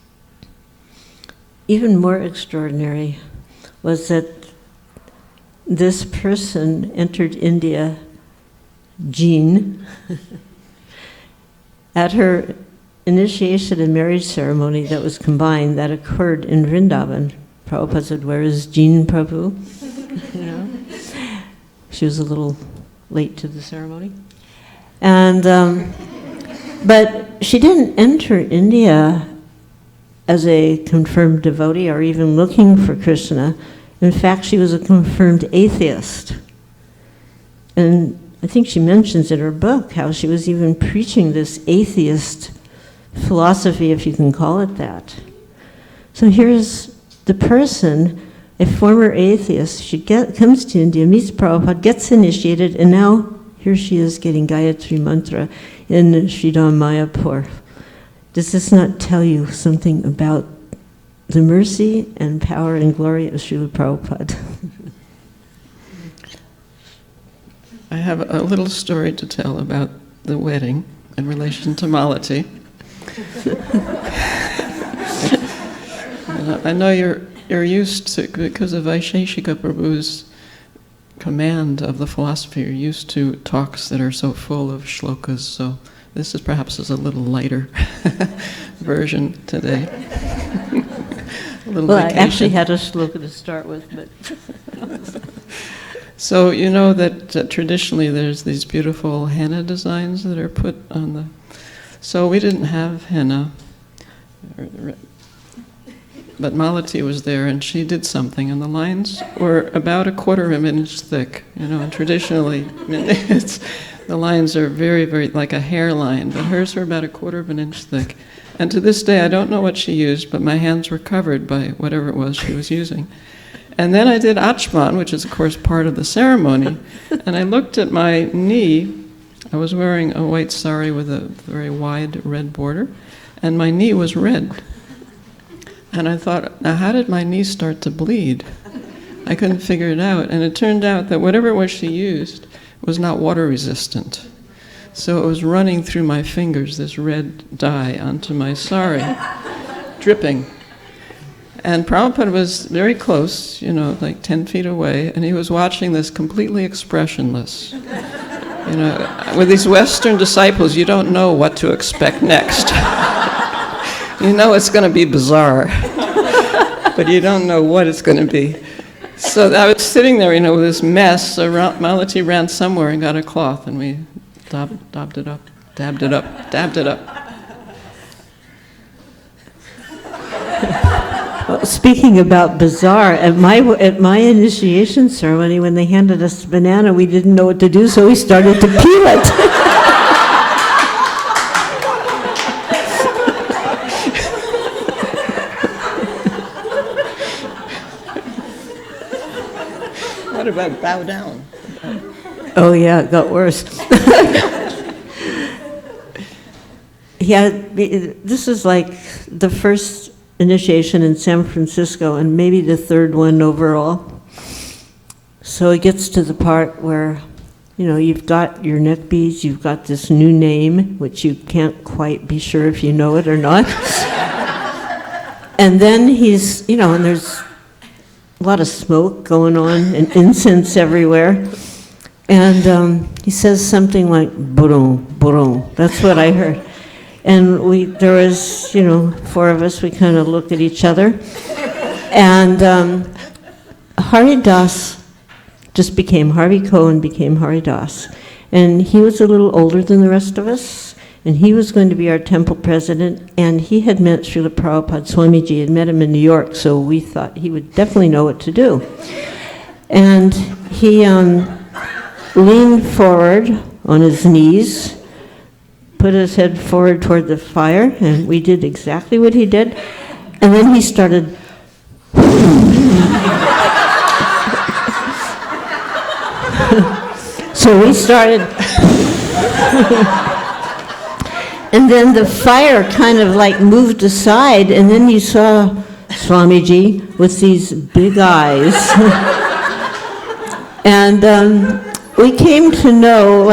Even more extraordinary was that this person entered India, Jean, at her initiation and marriage ceremony that was combined, that occurred in Vrindavan. Prabhupada said, where is Jean Prabhu? You know? She was a little late to the ceremony. And but she didn't enter India as a confirmed devotee or even looking for Krishna. In fact, she was a confirmed atheist. And I think she mentions in her book how she was even preaching this atheist philosophy, if you can call it that. So here's the person, a former atheist. She comes to India, meets Prabhupada, gets initiated, and now here she is getting Gayatri Mantra in Sri Dham Mayapur. Does this not tell you something about the mercy and power and glory of Srila Prabhupada? I have a little story to tell about the wedding in relation to Malati. I know you're used to, because of Vaisheshika Prabhu's command of the philosophy, you're used to talks that are so full of shlokas, so this is perhaps a little lighter version today. A little Well, vacation. I actually had a shloka to start with, but... So you know that traditionally there's these beautiful henna designs that are put on the... So we didn't have henna, but Malati was there and she did something, and the lines were about 1/4 of an inch thick, you know, and traditionally the lines are very, very like a hairline, but hers were about 1/4 of an inch thick. And to this day, I don't know what she used, but my hands were covered by whatever it was she was using. And then I did Achman, which is, of course, part of the ceremony. And I looked at my knee. I was wearing a white sari with a very wide red border, and my knee was red. And I thought, now how did my knee start to bleed? I couldn't figure it out. And it turned out that whatever it was she used was not water resistant. So it was running through my fingers, this red dye onto my sari, dripping. And Prabhupada was very close, like 10 feet away, and he was watching this completely expressionless. With these Western disciples, you don't know what to expect next. You know it's going to be bizarre, but you don't know what it's going to be. So I was sitting there, with this mess. So Malati ran somewhere and got a cloth, and we dabbed it up, dabbed it up, dabbed it up. Well, speaking about bizarre, at my initiation ceremony, when they handed us a banana, we didn't know what to do, so we started to peel it. What about bow down? Oh yeah, it got worse. Yeah, this is like the first initiation in San Francisco and maybe the third one overall. So it gets to the part where, you've got your neck beads, you've got this new name, which you can't quite be sure if you know it or not. And then he's, and there's a lot of smoke going on and incense everywhere. And he says something like, "Borom, borom." That's what I heard. And there was, 4 of us, we kind of looked at each other. And Hari Das just became, Harvey Cohen became Hari Das. And he was a little older than the rest of us. And he was going to be our temple president. And he had met Srila Prabhupada. Swamiji had met him in New York, so we thought he would definitely know what to do. And he leaned forward on his knees, put his head forward toward the fire, and we did exactly what he did. And then he started. So we started. And then the fire kind of like moved aside, and then you saw Swamiji with these big eyes. And we came to know,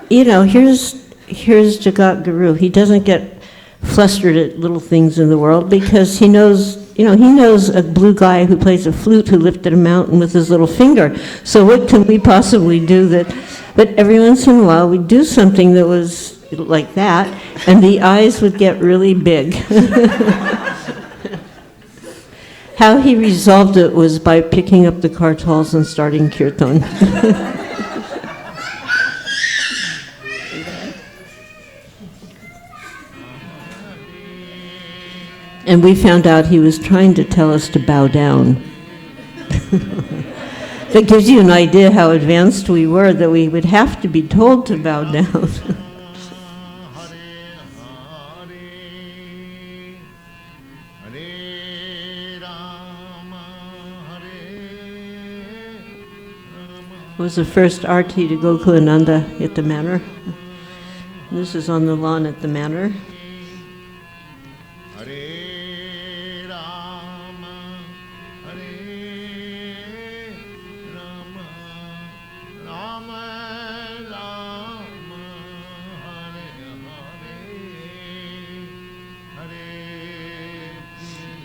here's Jagat Guru. He doesn't get flustered at little things in the world because he knows a blue guy who plays a flute who lifted a mountain with his little finger. So what can we possibly do that? But every once in a while we'd do something that was like that, and the eyes would get really big. How he resolved it was by picking up the kartals and starting Kirtan. And we found out he was trying to tell us to bow down. That gives you an idea how advanced we were, that we would have to be told to bow down. It was the first arti to Gokulananda at the manor. This is on the lawn at the manor.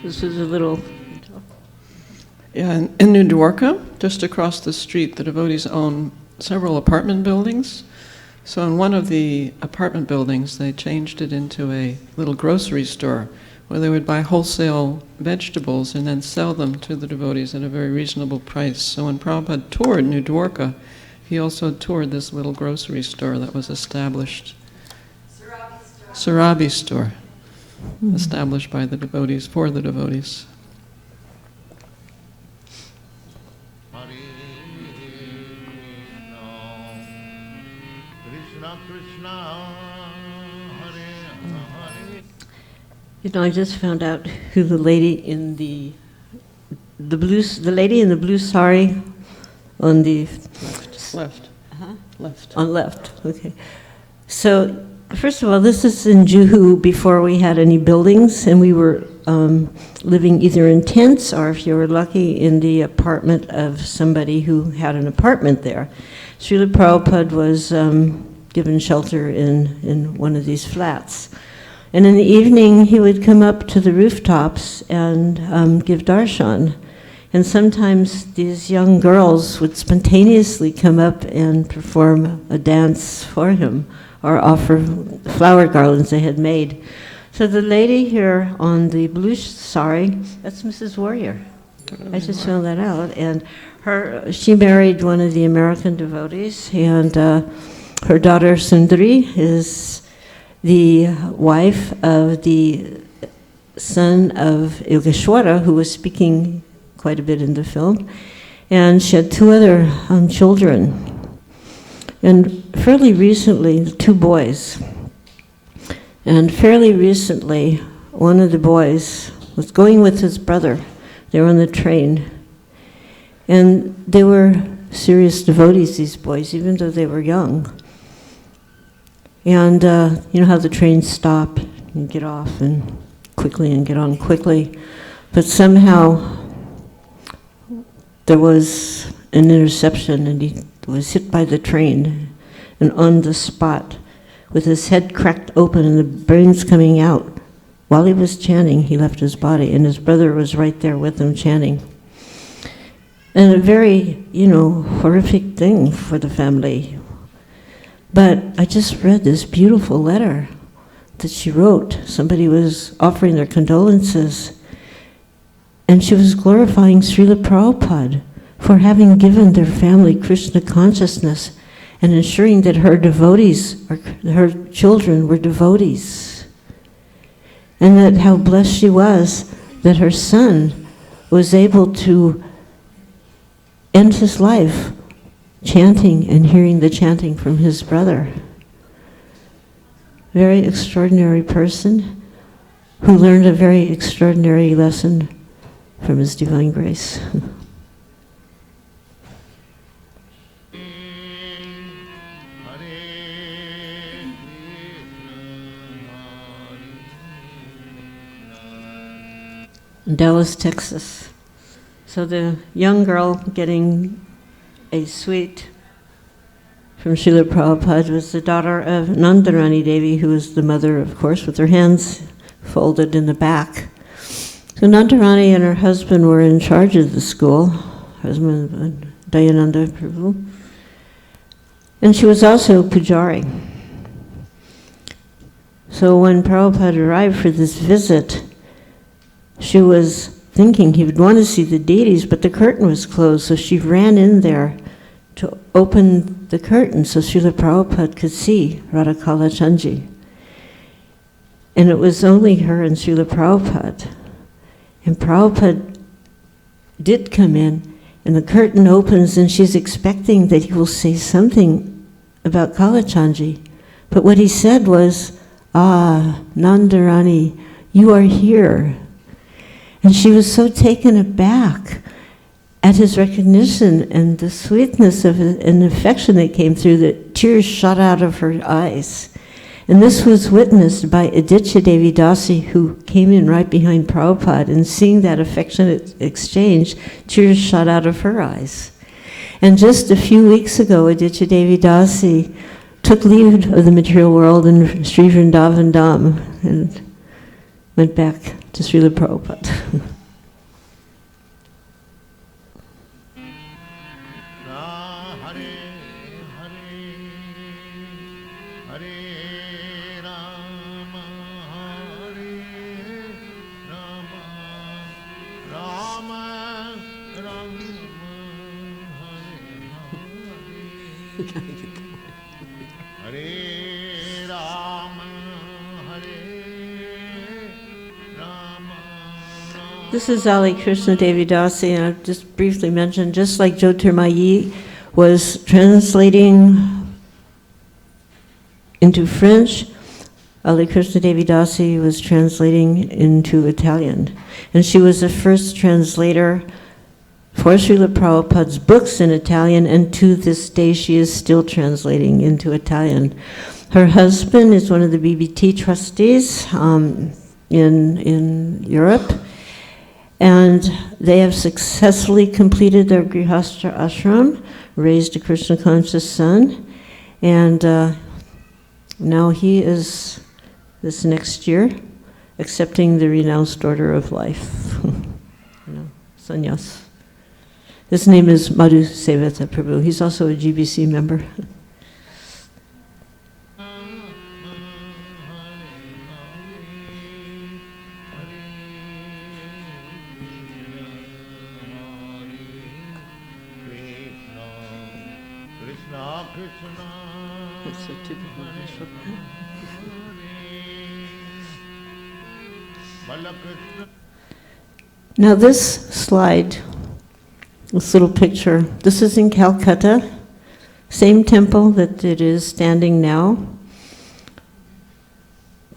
This is a little... Yeah, in New Dwarka, just across the street, the devotees own several apartment buildings. So in one of the apartment buildings, they changed it into a little grocery store where they would buy wholesale vegetables and then sell them to the devotees at a very reasonable price. So when Prabhupada toured New Dwarka, he also toured this little grocery store that was established. Sarabi store. Established by the devotees, for the devotees. I just found out who the lady in the the lady in the blue sari on the Left. Left. on left. Okay. So first of all, this is in Juhu before we had any buildings, and we were living either in tents or, if you were lucky, in the apartment of somebody who had an apartment there. Srila Prabhupada was given shelter in one of these flats. And in the evening, he would come up to the rooftops and give darshan. And sometimes these young girls would spontaneously come up and perform a dance for him or offer flower garlands they had made. So the lady here on the blue sari, that's Mrs. Warrior. I just found that out. And she married one of the American devotees, and her daughter Sundari is the wife of the son of Yogeshwara, who was speaking quite a bit in the film, and she had two other children. And fairly recently, 2 boys. And fairly recently, one of the boys was going with his brother. They were on the train. And they were serious devotees, these boys, even though they were young. And you know how the trains stop, you get off and get on quickly. But somehow there was an interception, and he was hit by the train, and on the spot, with his head cracked open and the brains coming out. While he was chanting, he left his body, and his brother was right there with him chanting. And a very, horrific thing for the family. But I just read this beautiful letter that she wrote. Somebody was offering their condolences, and she was glorifying Srila Prabhupada for having given their family Krishna consciousness and ensuring that her devotees, or her children, were devotees. And that how blessed she was that her son was able to end his life chanting and hearing the chanting from his brother. Very extraordinary person who learned a very extraordinary lesson from his divine grace. Dallas, Texas. So the young girl getting a sweet from Srila Prabhupada was the daughter of Malati Devi, who was the mother, of course, with her hands folded in the back. So Malati and her husband were in charge of the school, husband Dayananda Prabhu. And she was also Pujari. So when Prabhupada arrived for this visit, she was thinking he would want to see the deities, but the curtain was closed, so she ran in there to open the curtain so Srila Prabhupada could see Radha Kalachandji. And it was only her and Srila Prabhupada. And Prabhupada did come in, and the curtain opens, and she's expecting that he will say something about Kalachandji. But what he said was, Nandarani, you are here. And she was so taken aback at his recognition and the sweetness of it and affection that came through that tears shot out of her eyes. And this was witnessed by Aditya Devi Dasi, who came in right behind Prabhupada, and seeing that affectionate exchange, tears shot out of her eyes. And just a few weeks ago, Aditya Devi Dasi took leave of the material world in Sri Vrindavan Dham and went back to Srila Prabhupada. This is Ali Krishna Devi Dasi, and I've just briefly mentioned, just like Jyotirmayi was translating into French, Ali Krishna Devi Dasi was translating into Italian. And she was the first translator for Srila Prabhupada's books in Italian, and to this day she is still translating into Italian. Her husband is one of the BBT trustees in Europe, and they have successfully completed their Grihastha ashram, raised a Krishna conscious son, and now he is, this next year, accepting the renounced order of life, sannyas. His name is Madhu Sevata Prabhu. He's also a GBC member. It's a typical Vishaka. Now this slide, this little picture, this is in Calcutta, same temple that it is standing now.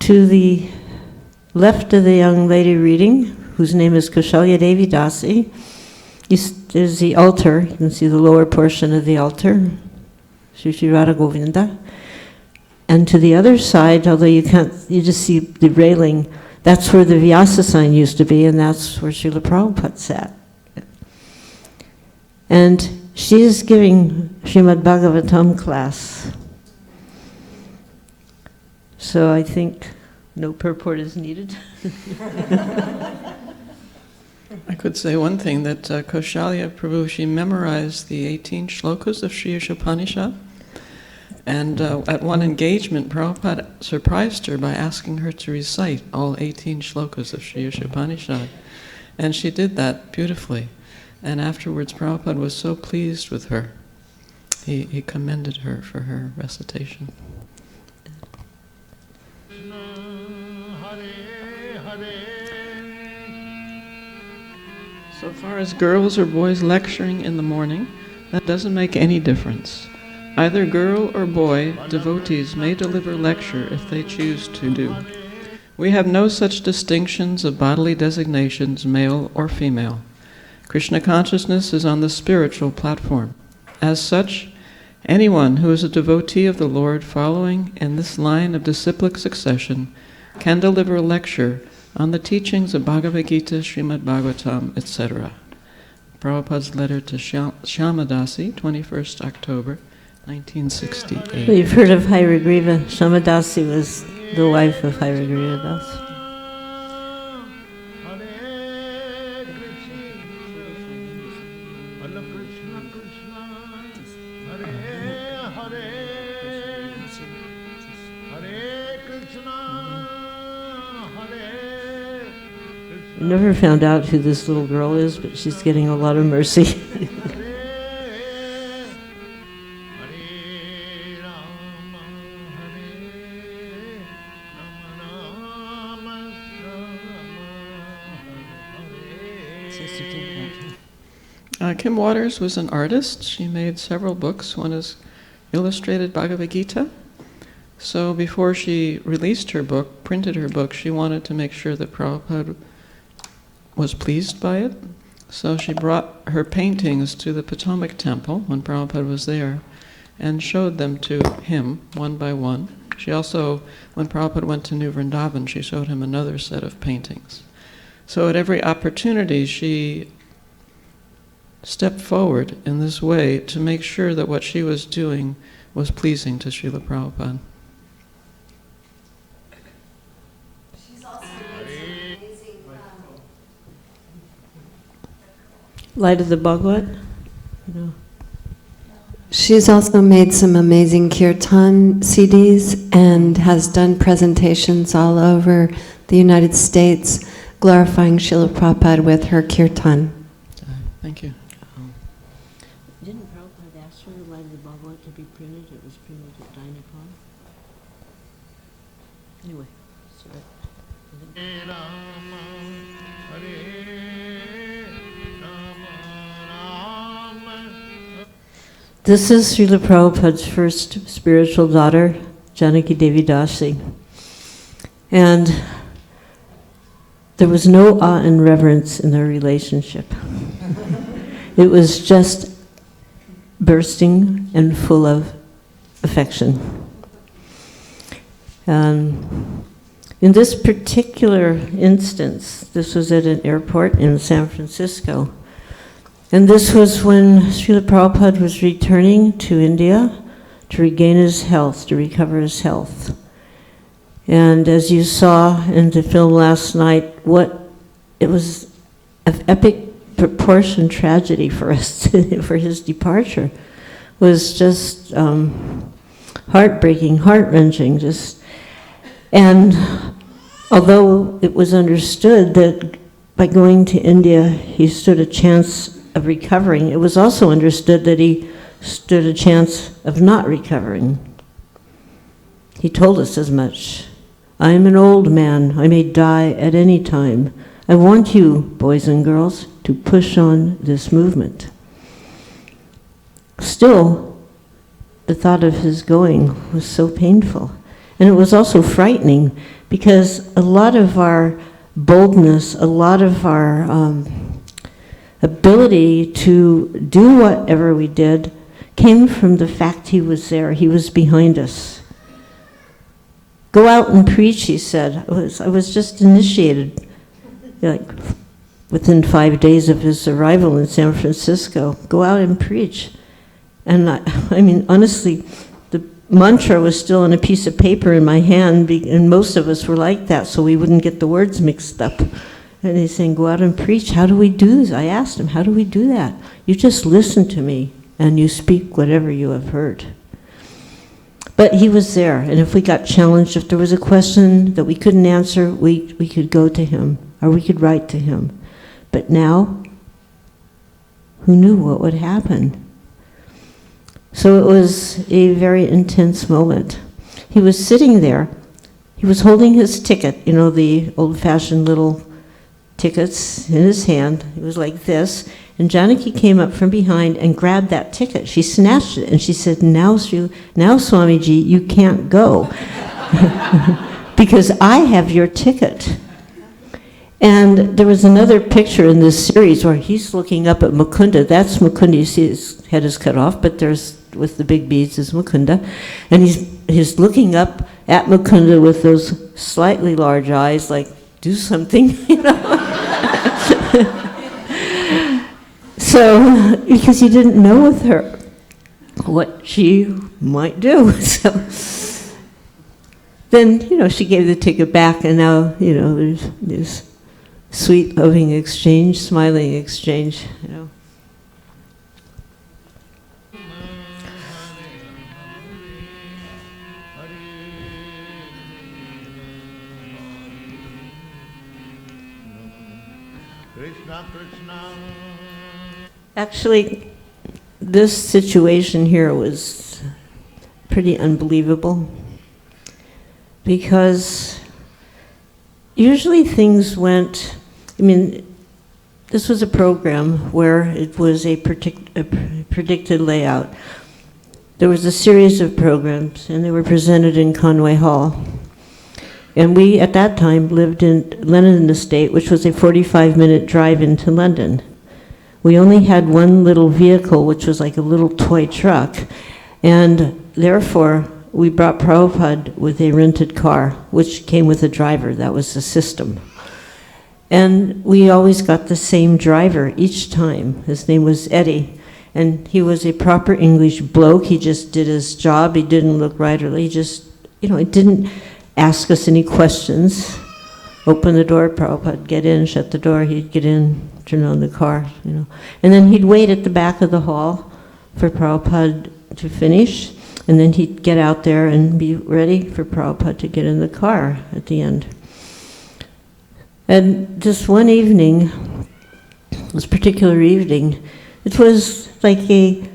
To the left of the young lady reading, whose name is Srila Devi Dasi, is the altar. You can see the lower portion of the altar, Sri Sri Radha Govinda. And to the other side, although you can't, you just see the railing, that's where the Vyasa sign used to be, and that's where Srila Prabhupada sat. And she is giving Srimad Bhagavatam class. So I think no purport is needed. I could say one thing, that Kaushalya Prabhu, she memorized the 18 shlokas of Sri Upanishad. And at one engagement, Prabhupada surprised her by asking her to recite all 18 shlokas of Sri Upanishad. And she did that beautifully. And afterwards, Prabhupada was so pleased with her. He commended her for her recitation. So far as girls or boys lecturing in the morning, that doesn't make any difference. Either girl or boy, devotees may deliver lecture if they choose to do. We have no such distinctions of bodily designations, male or female. Krishna consciousness is on the spiritual platform. As such, anyone who is a devotee of the Lord following in this line of disciplic succession can deliver a lecture on the teachings of Bhagavad Gita, Srimad Bhagavatam, etc. Prabhupada's letter to Shyama Dasi, 21st October, 1968. You've heard of Hairagriva. Shamadasi was the wife of Hairagriva Das. I never found out who this little girl is, but she's getting a lot of mercy. Kim Waters was an artist. She made several books. One is illustrated Bhagavad Gita. So before she released her book, printed her book, she wanted to make sure that Prabhupada was pleased by it. So she brought her paintings to the Potomac Temple when Prabhupada was there and showed them to him one by one. She also, when Prabhupada went to New Vrindavan, she showed him another set of paintings. So at every opportunity, she stepped forward in this way to make sure that what she was doing was pleasing to Srila Prabhupada. She's also amazing. Light of the Bhagavad? No. She's also made some amazing Kirtan CDs and has done presentations all over the United States glorifying Srila Prabhupada with her Kirtan. Thank you. Didn't Prabhupada ask for the Light of the Bhagavad to be printed? It was printed at Dynacon. Anyway, sorry. This is Srila Prabhupada's first spiritual daughter, Malati Devi Dasi. And there was no awe and reverence in their relationship. It was just bursting and full of affection. In this particular instance, this was at an airport in San Francisco, and this was when Srila Prabhupada was returning to India to regain his health, to recover his health. And as you saw in the film last night, it was an epic proportion tragedy for us, for his departure, was just heartbreaking, heart-wrenching, and although it was understood that by going to India he stood a chance of recovering, it was also understood that he stood a chance of not recovering. He told us as much. I am an old man. I may die at any time. I want you, boys and girls, to push on this movement. Still, the thought of his going was so painful. And it was also frightening because a lot of our boldness, a lot of our ability to do whatever we did came from the fact he was there. He was behind us. Go out and preach, he said. I was just initiated, like within 5 days of his arrival in San Francisco. Go out and preach. And I mean, honestly, the mantra was still on a piece of paper in my hand, and most of us were like that, so we wouldn't get the words mixed up. And he's saying, go out and preach. How do we do this? I asked him, how do we do that? You just listen to me, and you speak whatever you have heard. But he was there, and if we got challenged, if there was a question that we couldn't answer, we could go to him, or we could write to him. But now, who knew what would happen? So it was a very intense moment. He was sitting there, he was holding his ticket, you know, the old-fashioned little tickets in his hand. It was like this, and Janaki came up from behind and grabbed that ticket. She snatched it, and she said, now Swamiji, you can't go, because I have your ticket. And there was another picture in this series where he's looking up at Mukunda. That's Mukunda. You see his head is cut off, but there's, with the big beads, is Mukunda. And he's looking up at Mukunda with those slightly large eyes, like, do something, you know. So, because he didn't know with her what she might do. So then, you know, she gave the ticket back, and now, you know, there's this sweet, loving exchange, smiling exchange, you know. Actually, this situation here was pretty unbelievable, because usually things went, I mean, this was a program where it was a predicted layout. There was a series of programs, and they were presented in Conway Hall. And we, at that time, lived in Lenin Estate, which was a 45-minute drive into London. We only had one little vehicle, which was like a little toy truck, and therefore we brought Prabhupada with a rented car, which came with a driver. That was the system. And we always got the same driver each time. His name was Eddie, and he was a proper English bloke. He just did his job. He didn't look right, or he just, you know, he didn't ask us any questions. Open the door, Prabhupada, get in, shut the door, he'd get in, turn on the car, you know. And then he'd wait at the back of the hall for Prabhupada to finish, and then he'd get out there and be ready for Prabhupada to get in the car at the end. And this one evening, this particular evening, it was like a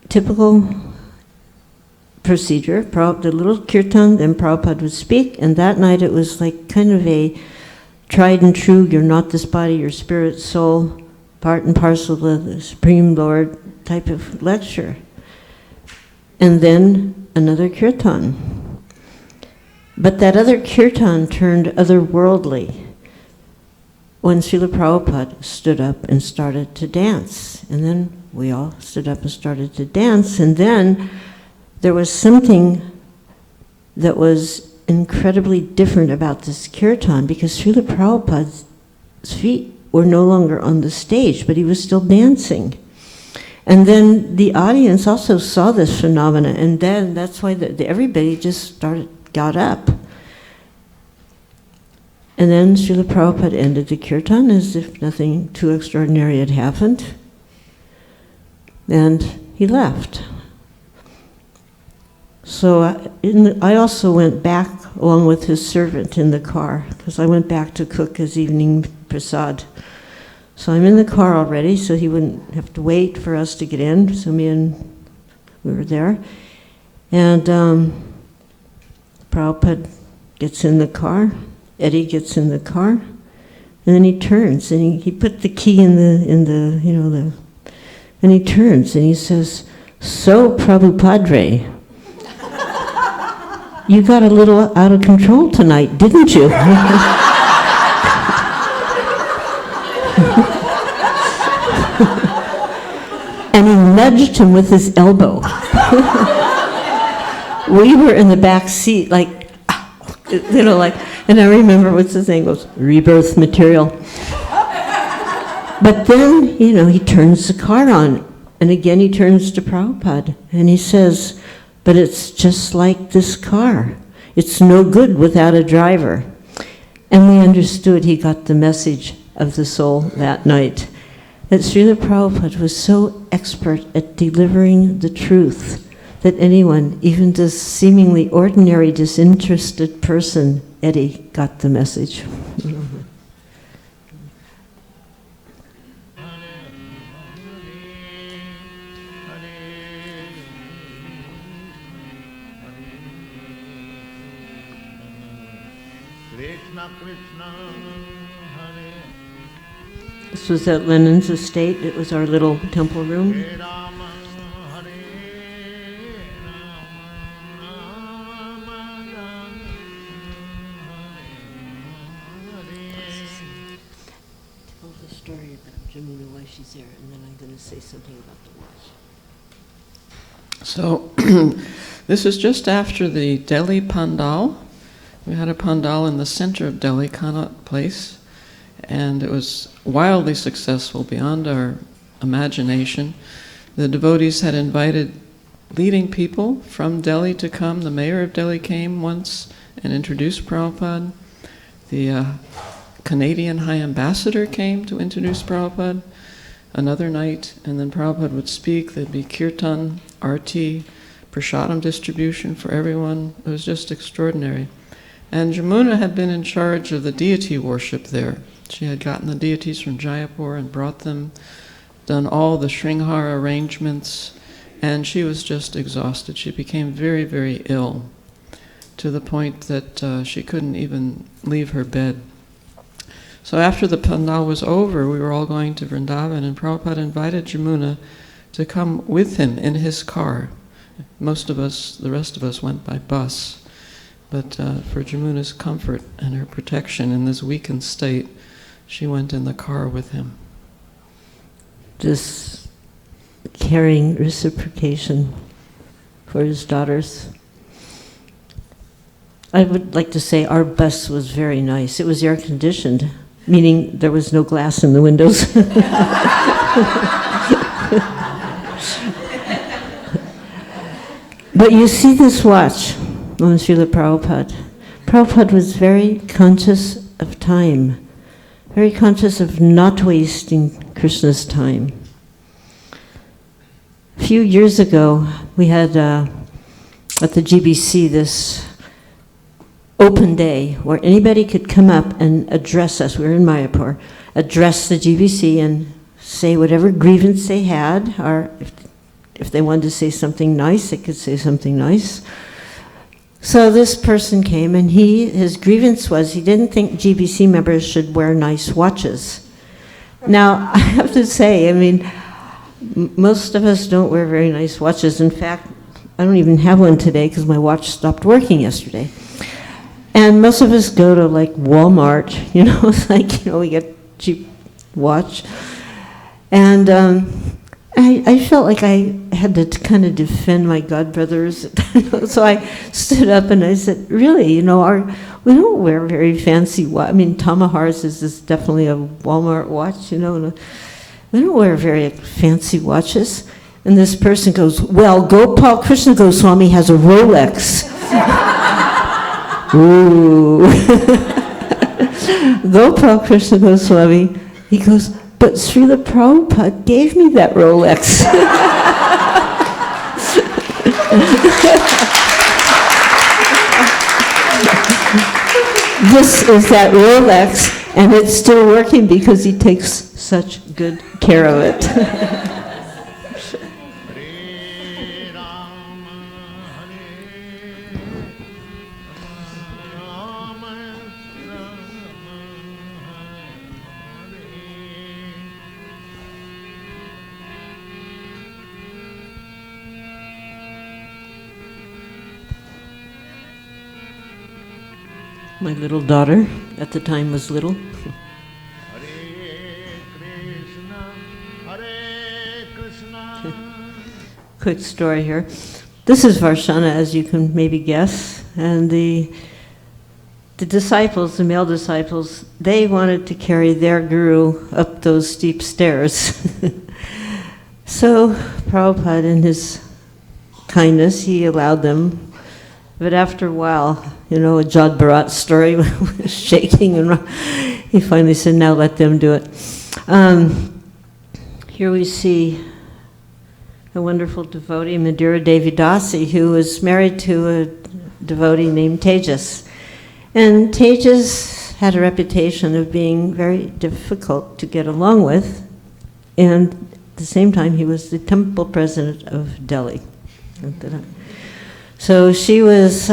typical procedure. The little kirtan, then Prabhupada would speak, and that night it was like kind of a tried and true, you're not this body, your spirit, soul, part and parcel of the Supreme Lord type of lecture. And then another kirtan. But that other kirtan turned otherworldly. when Srila Prabhupada stood up and started to dance. And then we all stood up and started to dance. And then there was something that was incredibly different about this kirtan, because Srila Prabhupada's feet were no longer on the stage, but he was still dancing. And then the audience also saw this phenomena, and then that's why everybody just got up. And then Srila Prabhupada ended the kirtan as if nothing too extraordinary had happened. And he left. So I also went back along with his servant in the car, because I went back to cook his evening prasad. So I'm in the car already, so he wouldn't have to wait for us to get in. So we were there. And Prabhupada gets in the car. Eddie gets in the car, and then he turns and he put the key in the and he turns and he says, "So, Prabhupadre, you got a little out of control tonight, didn't you?" And he nudged him with his elbow. We were in the back seat, like, and I remember what's his name goes, rebirth material. But then, he turns the car on, and again he turns to Prabhupada, and he says, "But it's just like this car. It's no good without a driver." And we understood he got the message of the soul that night, that Srila Prabhupada was so expert at delivering the truth that anyone, even this seemingly ordinary, disinterested person, Eddie, got the message. Krishna Krishna Hare This was at Lenin's estate. It was our little temple room. Rama Hare Rama Tell the story about Jamuna, why she's there, and then I'm going to say something about the watch. So this is just after the Delhi Pandal. We had a pandal in the center of Delhi, Connaught Place, and it was wildly successful beyond our imagination. The devotees had invited leading people from Delhi to come. The mayor of Delhi came once and introduced Prabhupada. The Canadian High Ambassador came to introduce Prabhupada another night, and then Prabhupada would speak. There'd be kirtan, arti, prasadam distribution for everyone. It was just extraordinary. And Jamuna had been in charge of the deity worship there. She had gotten the deities from Jaipur and brought them, done all the Sringhara arrangements, and she was just exhausted. She became very, very ill, to the point that she couldn't even leave her bed. So after the pandal was over, we were all going to Vrindavan, and Prabhupada invited Jamuna to come with him in his car. Most of us, the rest of us, went by bus. But for Jamuna's comfort and her protection in this weakened state, she went in the car with him. This caring reciprocation for his daughters. I would like to say our bus was very nice. It was air conditioned, meaning there was no glass in the windows. But you see this watch on Srila Prabhupada. Prabhupada was very conscious of time, very conscious of not wasting Krishna's time. A few years ago, we had at the GBC this open day where anybody could come up and address us. We were in Mayapur, address the GBC and say whatever grievance they had, or if they wanted to say something nice, they could say something nice. So this person came, and his grievance was he didn't think GBC members should wear nice watches. Now, I have to say, most of us don't wear very nice watches. In fact, I don't even have one today because my watch stopped working yesterday. And most of us go to like Walmart, it's like, we get cheap watch. And I felt like I had to kind of defend my godbrothers. So I stood up and I said, really, you know, we don't wear very fancy watch. I mean, Tamahars is definitely a Walmart watch, you know. And we don't wear very fancy watches. And this person goes, well, Gopal Krishna Goswami has a Rolex. Ooh. Gopal Krishna Goswami, he goes, but Srila Prabhupada gave me that Rolex. This is that Rolex, and it's still working because he takes such good care of it. Hare Rama, Rama Rama, Hare. My little daughter at the time was little. Hare Krishna, Hare Krishna. Quick story here. This is Varshana, as you can maybe guess, and the disciples, the male disciples, they wanted to carry their guru up those steep stairs. So Prabhupada, in his kindness, he allowed them. But after a while, you know, a Jad Bharat story was shaking, and he finally said, now let them do it. Here we see a wonderful devotee, Malati Devi Dasi, who was married to a devotee named Tejas. And Tejas had a reputation of being very difficult to get along with, and at the same time, he was the temple president of Delhi. So she was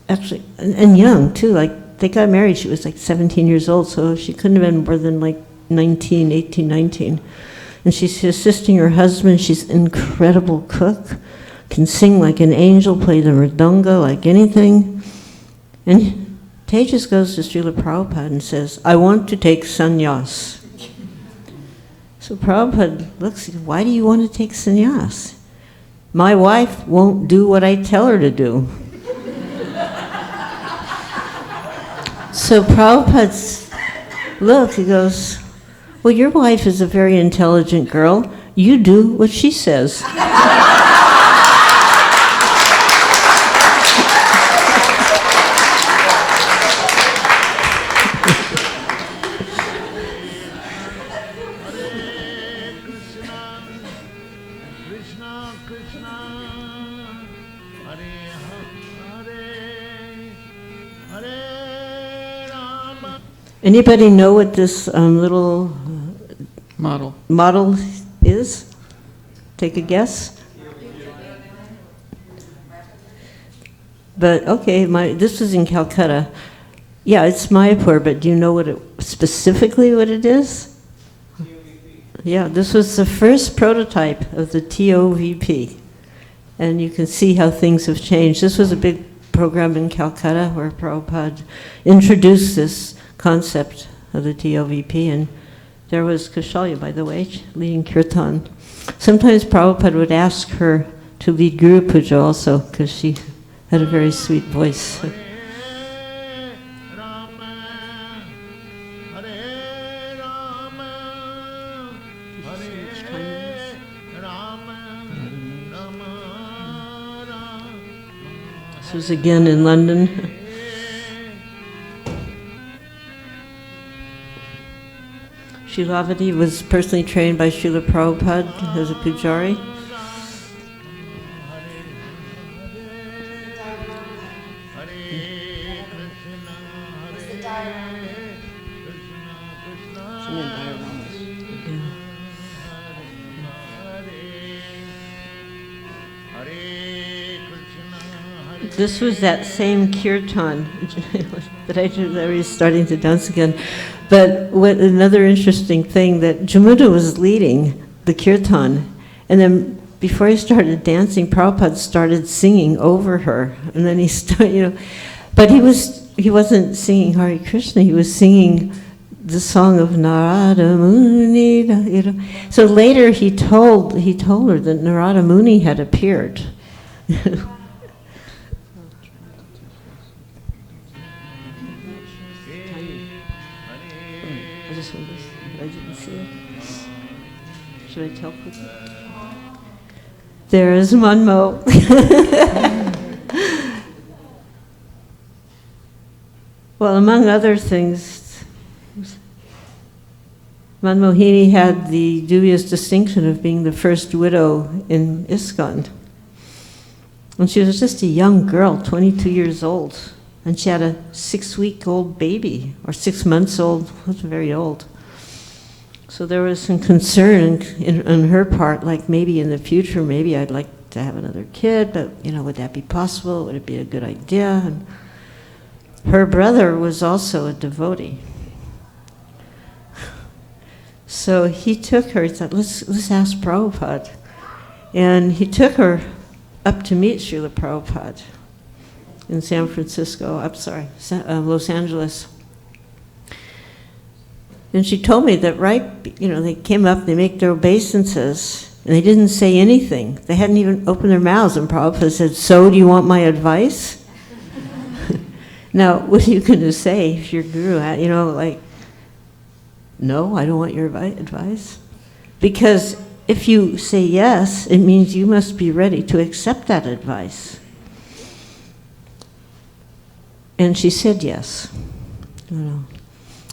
actually, and young too, like they got married, she was like 17 years old, so she couldn't have been more than like 18, 19. And she's assisting her husband. She's an incredible cook, can sing like an angel, play the mridanga like anything. And Tejas goes to Srila Prabhupada and says, I want to take sannyas. So Prabhupada looks, why do you want to take sannyas? My wife won't do what I tell her to do. So Prabhupada's, look, he goes, well, your wife is a very intelligent girl. You do what she says. Krishna Krishna, Hare Hare, Hare Rama. Anybody know what this little Model. is? Take a guess. But okay, this was in Calcutta. Yeah, it's Mayapur, but do you know specifically what it is? Yeah, this was the first prototype of the TOVP. And you can see how things have changed. This was a big program in Calcutta where Prabhupada introduced this concept of the TOVP, and there was Kaushalya, by the way, leading Kirtan. Sometimes Prabhupada would ask her to lead Guru Puja also, because she had a very sweet voice. Hare Rama, Hare Rama, Hare Rama, Rama Rama. This was again in London. Shilavati was personally trained by Srila Prabhupada as a pujari. This was that same kirtan that I did. I was starting to dance again. But what another interesting thing, that Jamuna was leading the kirtan, and then before he started dancing, Prabhupada started singing over her, and then he started, but he wasn't singing Hare Krishna. He was singing the song of Narada Muni. You know. So later he told her that Narada Muni had appeared. Should I tell people? There is Manmo. Well, among other things, Manmohini had the dubious distinction of being the first widow in ISKCON. And she was just a young girl, 22 years old. And she had a 6-week-old baby, or 6 months old, wasn't very old. So there was some concern on her part, like maybe in the future, maybe I'd like to have another kid, but would that be possible? Would it be a good idea? And her brother was also a devotee. So he took her, he thought, let's ask Prabhupada. And he took her up to meet Srila Prabhupada in San Francisco, Los Angeles. And she told me that they came up, they make their obeisances, and they didn't say anything. They hadn't even opened their mouths, and Prabhupada said, "So, do you want my advice?" Now, what are you going to say if your guru, no, I don't want your advice? Because if you say yes, it means you must be ready to accept that advice. And she said yes.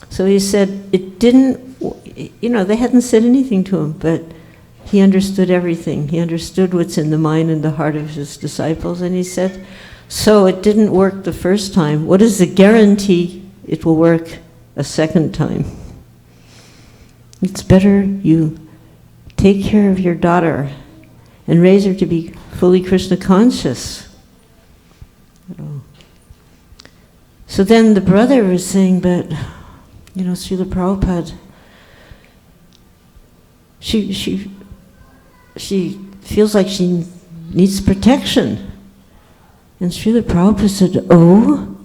So he said it didn't, they hadn't said anything to him, but he understood everything. He understood what's in the mind and the heart of his disciples. And he said, so it didn't work the first time. What is the guarantee it will work a second time? It's better you take care of your daughter and raise her to be fully Krishna conscious. So then the brother was saying, but Srila Prabhupada, she feels like she needs protection. And Srila Prabhupada said, oh?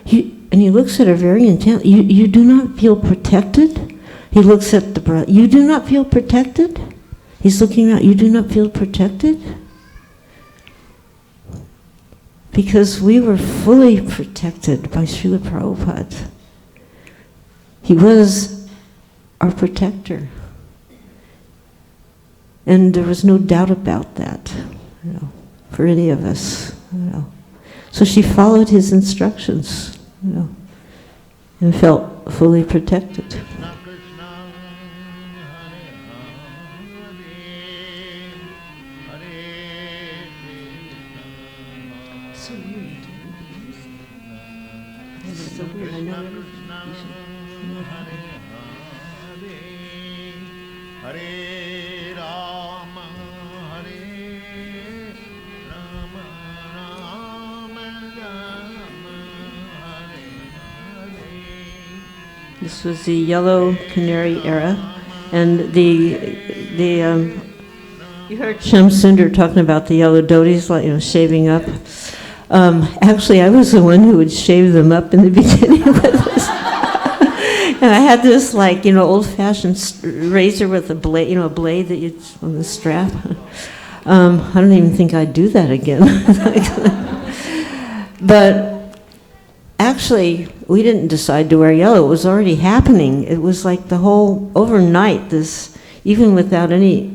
And he looks at her very intently. You do not feel protected? He looks at the brother. You do not feel protected? He's looking around. You do not feel protected? Because we were fully protected by Srila Prabhupada. He was our protector. And there was no doubt about that, for any of us. So she followed his instructions, and felt fully protected. So weird. It's so weird. I know. Hare Rama, Hare Rama, Rama Rama, Hare Hare. This was the Yellow Canary era, and you heard Shyam Sundar talking about the yellow dhotis, shaving up. Actually, I was the one who would shave them up in the beginning with this. And I had this old-fashioned razor with a blade, a blade that you on the strap. I don't even think I'd do that again. But actually, we didn't decide to wear yellow. It was already happening. It was like the whole overnight. This, even without any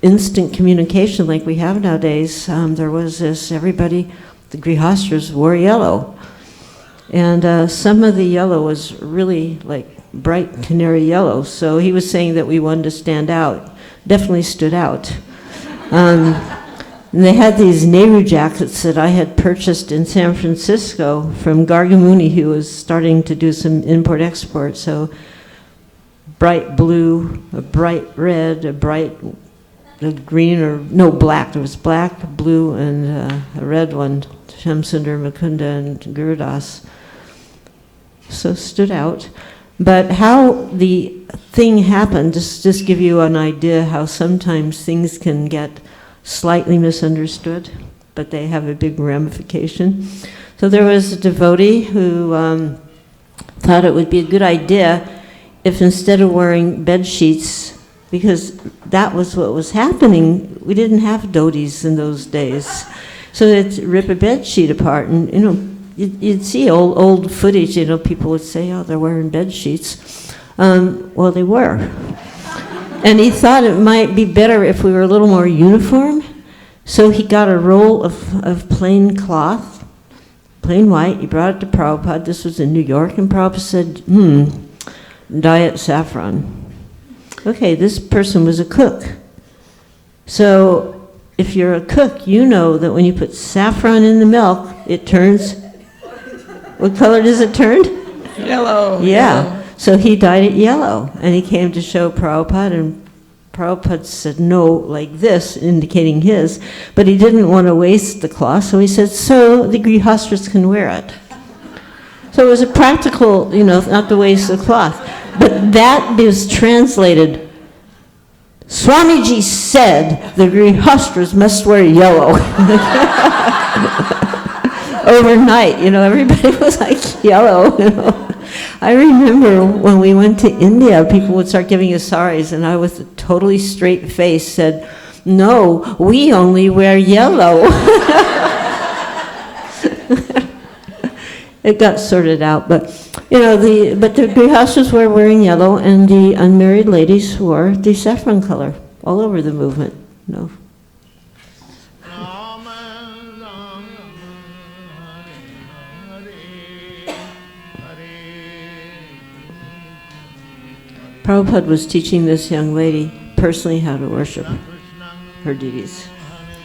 instant communication like we have nowadays, there was this. Everybody, the grihastras wore yellow. And some of the yellow was really bright canary yellow. So he was saying that we wanted to stand out. Definitely stood out. And they had these Nehru jackets that I had purchased in San Francisco from Gargamuni, who was starting to do some import-export. So bright blue, a bright red, a bright green, black. There was black, blue, and a red one. Shamsundar, Mukunda, and Gurudas. So stood out. But how the thing happened, just give you an idea how sometimes things can get slightly misunderstood, but they have a big ramification. So there was a devotee who thought it would be a good idea if instead of wearing bed sheets, because that was what was happening, we didn't have dhotis in those days. So they'd rip a bed sheet apart, and you'd see old footage. People would say, "Oh, they're wearing bed sheets." Well, they were, and he thought it might be better if we were a little more uniform. So he got a roll of plain cloth, plain white. He brought it to Prabhupada. This was in New York, and Prabhupada said, dye it saffron. Okay, this person was a cook. So if you're a cook, you know that when you put saffron in the milk, it turns, what color does it turn? Yellow. Yeah. Yellow. So he dyed it yellow, and he came to show Prabhupada, and Prabhupada said no, like this, indicating his, but he didn't want to waste the cloth, so he said, so the grihastras can wear it. So it was a practical, not to waste the cloth. But that is translated, Swamiji said the grihastras must wear yellow. Overnight, everybody was like yellow, I remember when we went to India, people would start giving us saris, and I with a totally straight face said, no, we only wear yellow. It got sorted out, but the grihastras were wearing yellow, and the unmarried ladies wore the saffron color all over the movement. Prabhupada was teaching this young lady personally how to worship her deities.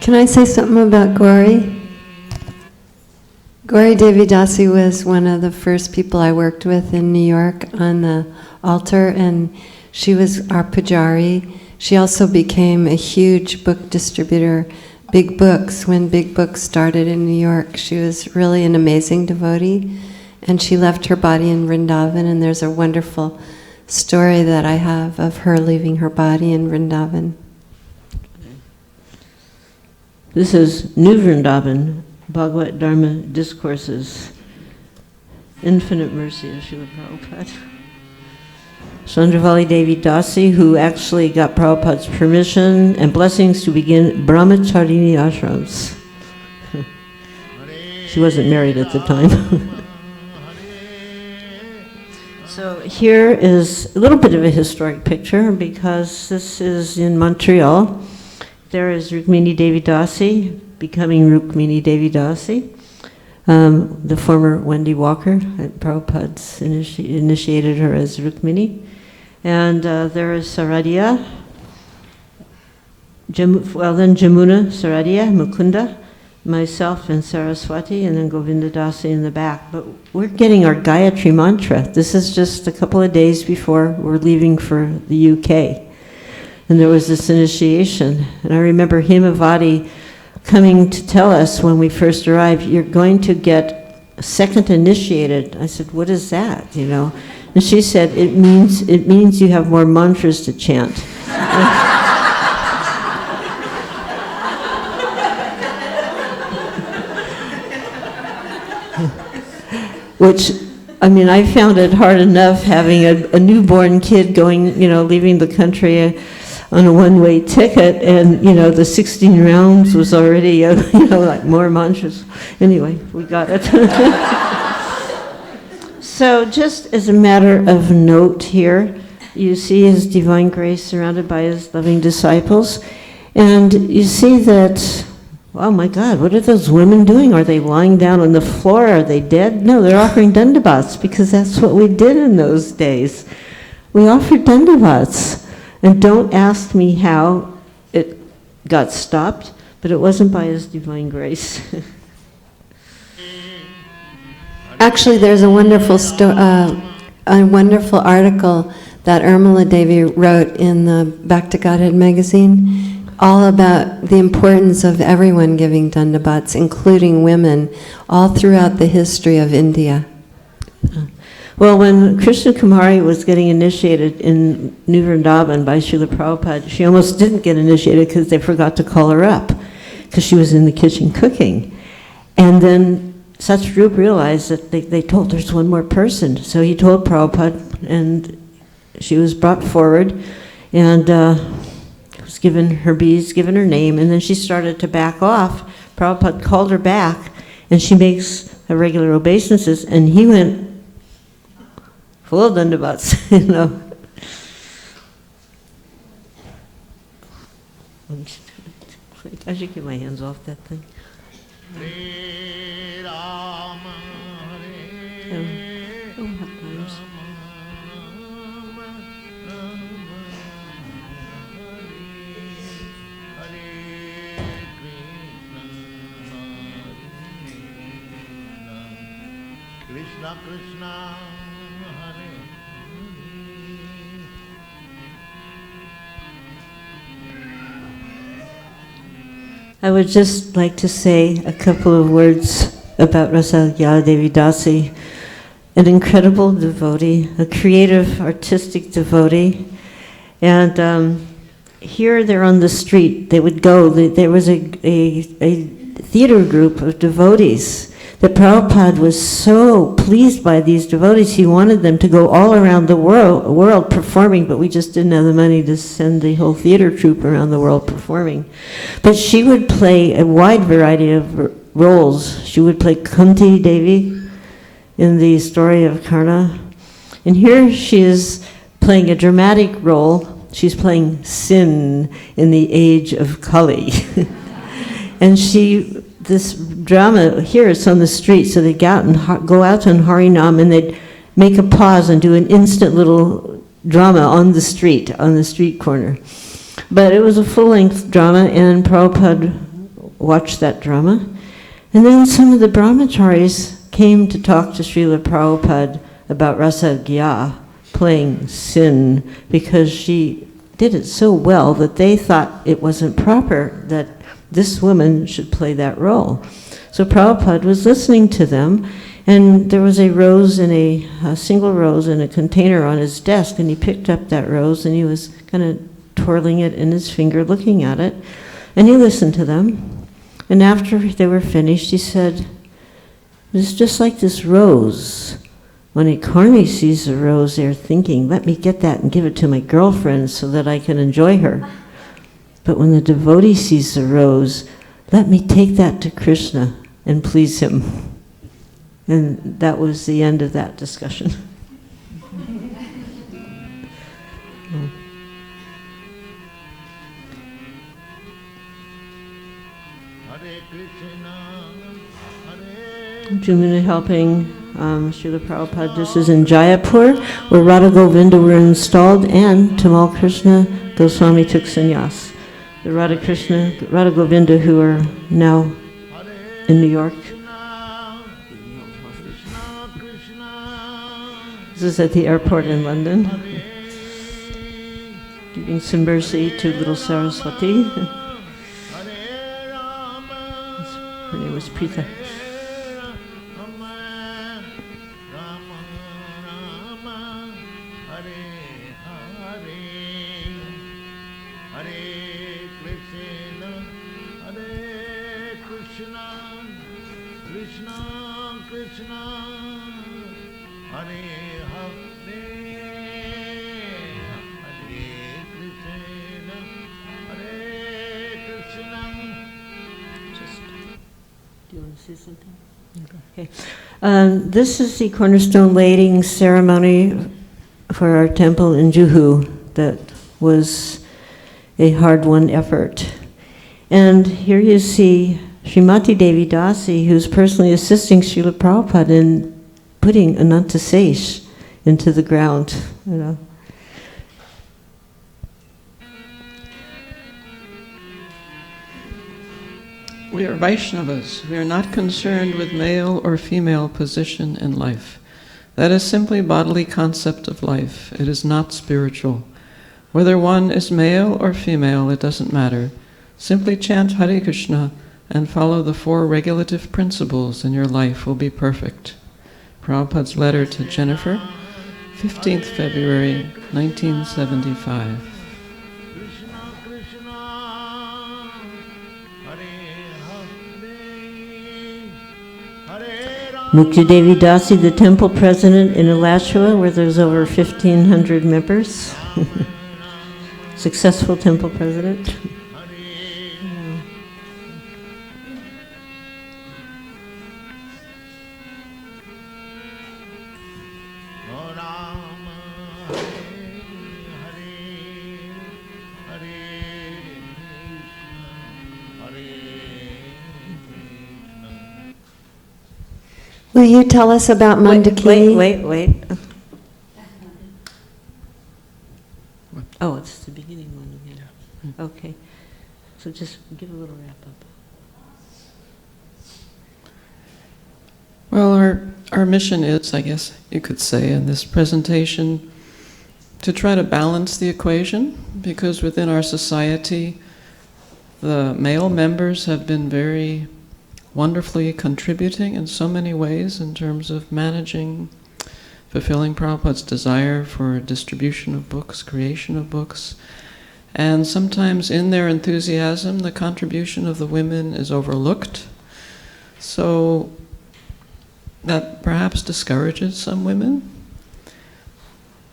Can I say something about Gauri? Gauri Devi Dasi was one of the first people I worked with in New York on the altar, and she was our pujari. She also became a huge book distributor, Big Books, when Big Books started in New York. She was really an amazing devotee, and she left her body in Vrindavan, and there's a wonderful story that I have of her leaving her body in Vrindavan. This is New Vrindavan, Bhagavad Dharma Discourses, Infinite Mercy of Srila Prabhupada. Srila Devi Dasi, who actually got Prabhupada's permission and blessings to begin brahmacharini ashrams. She wasn't married at the time. So here is a little bit of a historic picture, because this is in Montreal. There is Rukmini Devi Dasi, becoming Rukmini Devi Dasi, the former Wendy Walker. Prabhupada's initiated her as Rukmini. And there is Saradia, then Jamuna, Saradia, Mukunda, myself and Saraswati, and then Govinda Dasi in the back. But we're getting our Gayatri mantra. This is just a couple of days before we're leaving for the UK. And there was this initiation. And I remember Himavati coming to tell us when we first arrived, you're going to get second initiated. I said, what is that, And she said, it means you have more mantras to chant. Which, I found it hard enough having a newborn kid going, leaving the country on a one-way ticket, and, the 16 rounds was already, like more mantras. Anyway, we got it. So just as a matter of note here, you see His Divine Grace surrounded by His loving disciples, and you see that, oh my God, what are those women doing? Are they lying down on the floor? Are they dead? No, they're offering dandavats, because that's what we did in those days. We offered dandavats. And don't ask me how it got stopped, but it wasn't by His Divine Grace. Actually, there's a wonderful article that Urmila Devi wrote in the Back to Godhead magazine, all about the importance of everyone giving dandavats, including women, all throughout the history of India. Well, when Krishna Kumari was getting initiated in New Vrindavan by Srila Prabhupada, she almost didn't get initiated because they forgot to call her up, because she was in the kitchen cooking. And then Satyarup realized that they told there's one more person. So he told Prabhupada, and she was brought forward and was given her beads, given her name, and then she started to back off. Prabhupada called her back, and she makes her regular obeisances, and he went full of dandavats, you know. I should get my hands off that thing. Hare Rama, Hare Oh, have times. Rama, Rama Hare Krishna, Krishna Krishna, Hare I would just like to say a couple of words about Srila Devi Dasi, an incredible devotee, a creative, artistic devotee. And here they're on the street. They would go. There was a theater group of devotees that Prabhupada was so pleased by these devotees. He wanted them to go all around the world performing, but we just didn't have the money to send the whole theater troupe around the world performing. But she would play a wide variety of roles. She would play Kunti Devi in the story of Karna. And here she is playing a dramatic role. She's playing Sin in the age of Kali. And this drama here, it's on the street, so they go out on Harinam, and they'd make a pause and do an instant little drama on the street corner. But it was a full-length drama, and Prabhupada watched that drama. And then some of the brahmacharis came to talk to Srila Prabhupada about Rasa Gya, playing Sin, because she did it so well that they thought it wasn't proper that this woman should play that role. So Prabhupada was listening to them, and there was a rose in a single rose in a container on his desk, and he picked up that rose, and he was kind of twirling it in his finger, looking at it, and he listened to them. And after they were finished, he said, "It's just like this rose. When a karmi sees a rose, they're thinking, let me get that and give it to my girlfriend so that I can enjoy her. But when the devotee sees the rose, let me take that to Krishna and please him." And that was the end of that discussion. Hare Krishna, Hare Jumina helping Srila Prabhupada. This is in Jaipur, where Radha Govinda were installed, and Tamal Krishna Goswami took sannyas. The Radha Govinda, who are now in New York. This is at the airport in London. Giving some mercy to little Saraswati. Her name was Prita. Do you want to say something? Okay. This is the cornerstone laying ceremony for our temple in Juhu that was a hard-won effort. And here you see Malati Devi Dasi, who's personally assisting Srila Prabhupada in putting Anantasesh into the ground, you know. We are Vaishnavas. We are not concerned with male or female position in life. That is simply bodily concept of life. It is not spiritual. Whether one is male or female, it doesn't matter. Simply chant Hare Krishna and follow the 4 regulative principles, and your life will be perfect. Prabhupada's letter to Jennifer, 15th February, 1975. Hare Malati Devi Dasi, the temple president in Alachua, where there's over 1,500 members. Successful temple president. Will you tell us about Mandakini? Wait. Oh, it's the beginning one again. Okay. So just give a little wrap up. Well, our mission is, I guess you could say in this presentation, to try to balance the equation, because within our society, the male members have been very wonderfully contributing in so many ways in terms of managing, fulfilling Prabhupada's desire for distribution of books, creation of books. And sometimes in their enthusiasm, the contribution of the women is overlooked. So that perhaps discourages some women.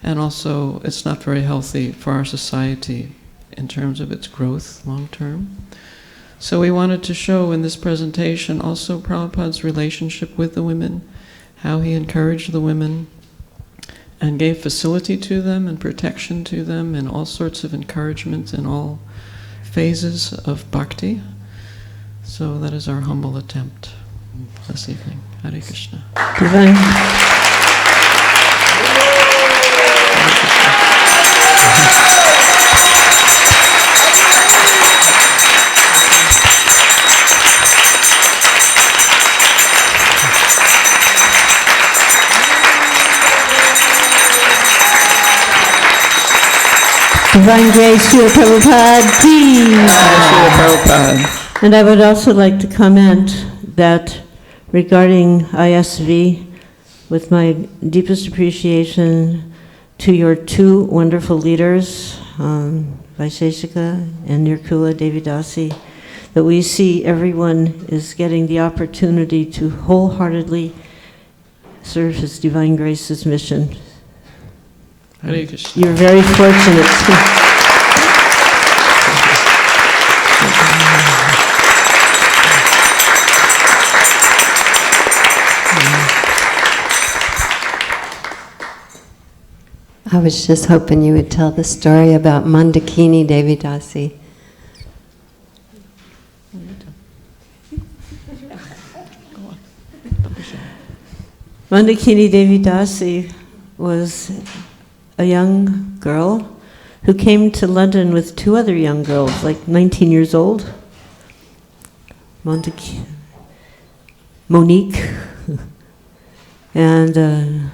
And also, it's not very healthy for our society in terms of its growth long term. So we wanted to show in this presentation also Prabhupada's relationship with the women, how he encouraged the women and gave facility to them and protection to them and all sorts of encouragement in all phases of bhakti. So that is our humble attempt this evening. Hare Krishna. Divine. Divine Grace, Srila Prabhupada, please. Srila Prabhupada. And I would also like to comment that regarding ISV, with my deepest appreciation to your two wonderful leaders, Vishaka and Nirkula Devi Dasi, that we see everyone is getting the opportunity to wholeheartedly serve His Divine Grace's mission. Hare Krishna. You're very fortunate. I was just hoping you would tell the story about Mandakini Devi Dasi. Mandakini Devi Dasi was a young girl who came to London with two other young girls, like 19 years old. Monique and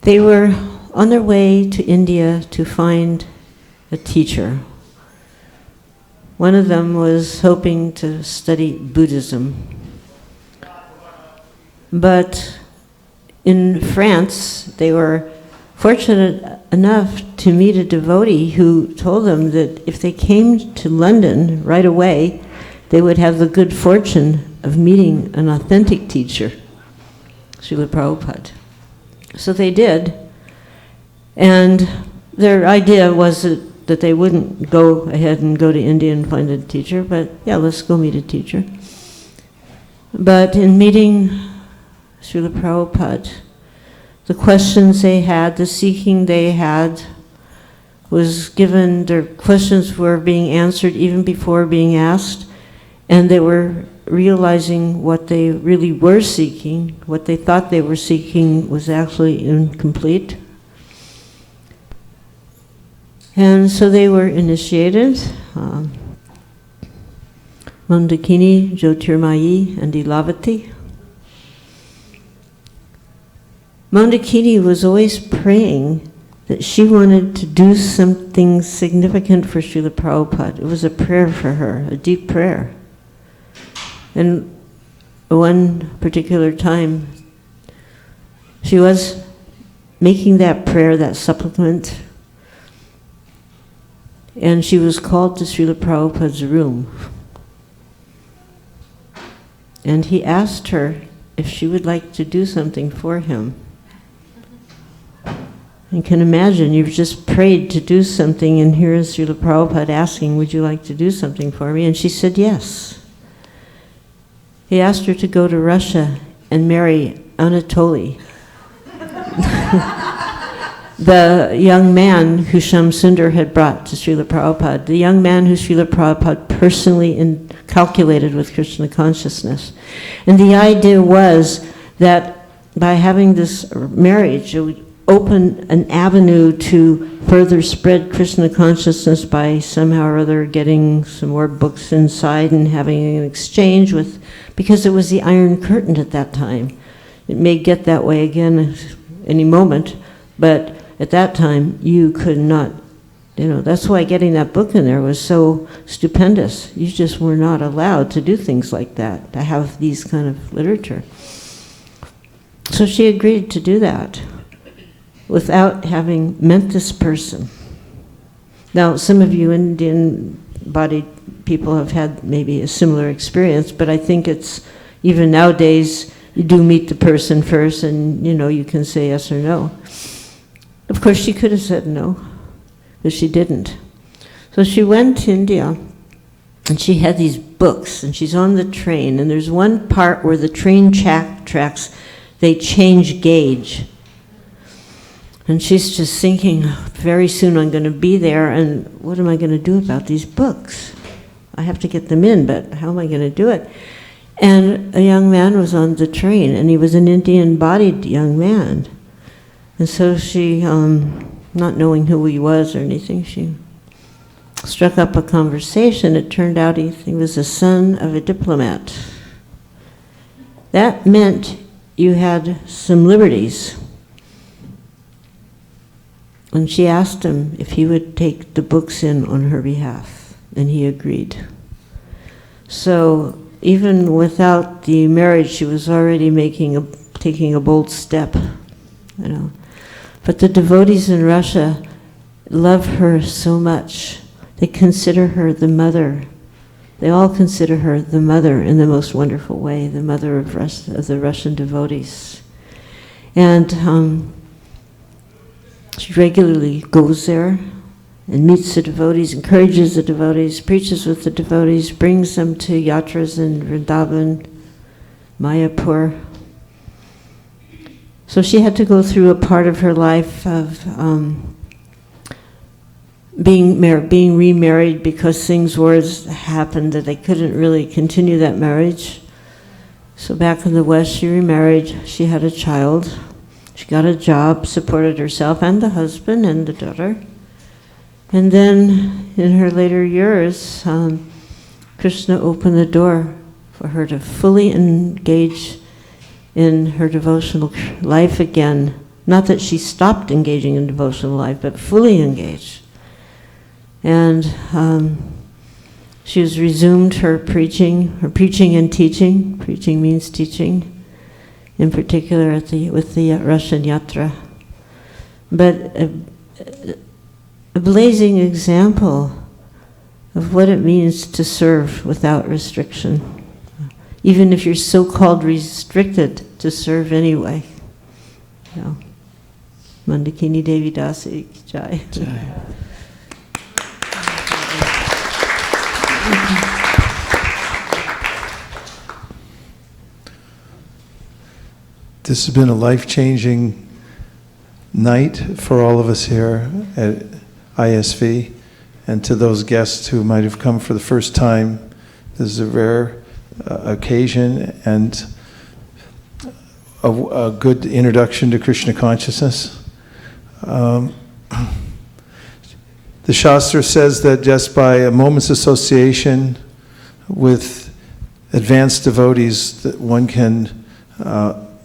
they were on their way to India to find a teacher. One of them was hoping to study Buddhism. But in France, they were fortunate enough to meet a devotee who told them that if they came to London right away, they would have the good fortune of meeting an authentic teacher, Srila Prabhupada. So they did, and their idea was that they wouldn't go ahead and go to India and find a teacher, but yeah, let's go meet a teacher. But in meeting Srila Prabhupada, the questions they had, the seeking they had, was given, their questions were being answered even before being asked, and they were realizing what they really were seeking, what they thought they were seeking was actually incomplete. And so they were initiated. Mandakini, Jyotirmayi, and Ilavati. Mandakini was always praying that she wanted to do something significant for Srila Prabhupada. It was a prayer for her, a deep prayer. And one particular time, she was making that prayer, that supplement, and she was called to Srila Prabhupada's room. And he asked her if she would like to do something for him. You can imagine, you've just prayed to do something, and here is Srila Prabhupada asking, would you like to do something for me? And she said yes. He asked her to go to Russia and marry Anatoly, the young man who Shamsundar had brought to Srila Prabhupada, the young man who Srila Prabhupada personally calculated with Krishna consciousness. And the idea was that by having this marriage, it would open an avenue to further spread Krishna consciousness by somehow or other getting some more books inside and having an exchange with, because it was the Iron Curtain at that time. It may get that way again any moment, but at that time you could not, that's why getting that book in there was so stupendous. You just were not allowed to do things like that, to have these kind of literature. So she agreed to do that without having met this person. Now, some of you Indian-bodied people have had maybe a similar experience, but I think it's, even nowadays, you do meet the person first and, you can say yes or no. Of course, she could have said no, but she didn't. So she went to India, and she had these books, and she's on the train, and there's one part where the train tracks, they change gauge. And she's just thinking, very soon I'm going to be there, and what am I going to do about these books? I have to get them in, but how am I going to do it? And a young man was on the train, and he was an Indian-bodied young man. And so she, not knowing who he was or anything, she struck up a conversation. It turned out he was the son of a diplomat. That meant you had some liberties. And she asked him if he would take the books in on her behalf, and he agreed. So even without the marriage, she was already taking a bold step, But the devotees in Russia love her so much. They consider her the mother. They all consider her the mother in the most wonderful way, the mother of the Russian devotees. And she regularly goes there and meets the devotees, encourages the devotees, preaches with the devotees, brings them to yatras in Vrindavan, Mayapur. So she had to go through a part of her life of being remarried because things happened that they couldn't really continue that marriage. So back in the West, she remarried, she had a child. She got a job, supported herself and the husband and the daughter. And then in her later years, Krishna opened the door for her to fully engage in her devotional life again. Not that she stopped engaging in devotional life, but fully engaged. And she has resumed her preaching and teaching. Preaching means teaching. In particular with the Russian Yatra. But a blazing example of what it means to serve without restriction. Even if you're so-called restricted, to serve anyway. Mandakini Devi Dasi, Jai. Jai. This has been a life-changing night for all of us here at ISV, and to those guests who might have come for the first time. This is a rare occasion and a good introduction to Krishna consciousness. The Shastra says that just by a moment's association with advanced devotees, that one can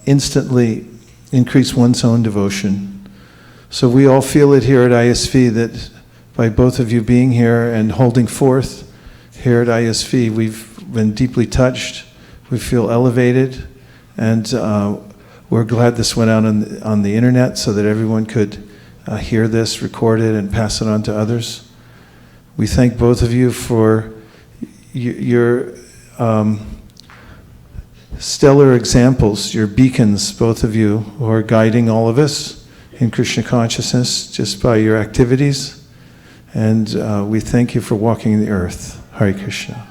instantly increase one's own devotion. So we all feel it here at ISV that by both of you being here and holding forth here at ISV, we've been deeply touched. We feel elevated, and we're glad this went out on the internet so that everyone could hear this, record it, and pass it on to others. We thank both of you for your stellar examples. You're beacons, both of you, who are guiding all of us in Krishna consciousness just by your activities. And we thank you for walking the earth. Hare Krishna.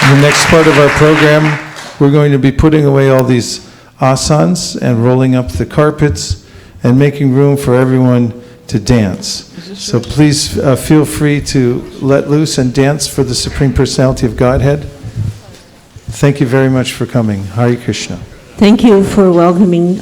In the next part of our program, we're going to be putting away all these asanas and rolling up the carpets and making room for everyone to dance. So please feel free to let loose and dance for the Supreme Personality of Godhead. Thank you very much for coming. Hare Krishna. Thank you for welcoming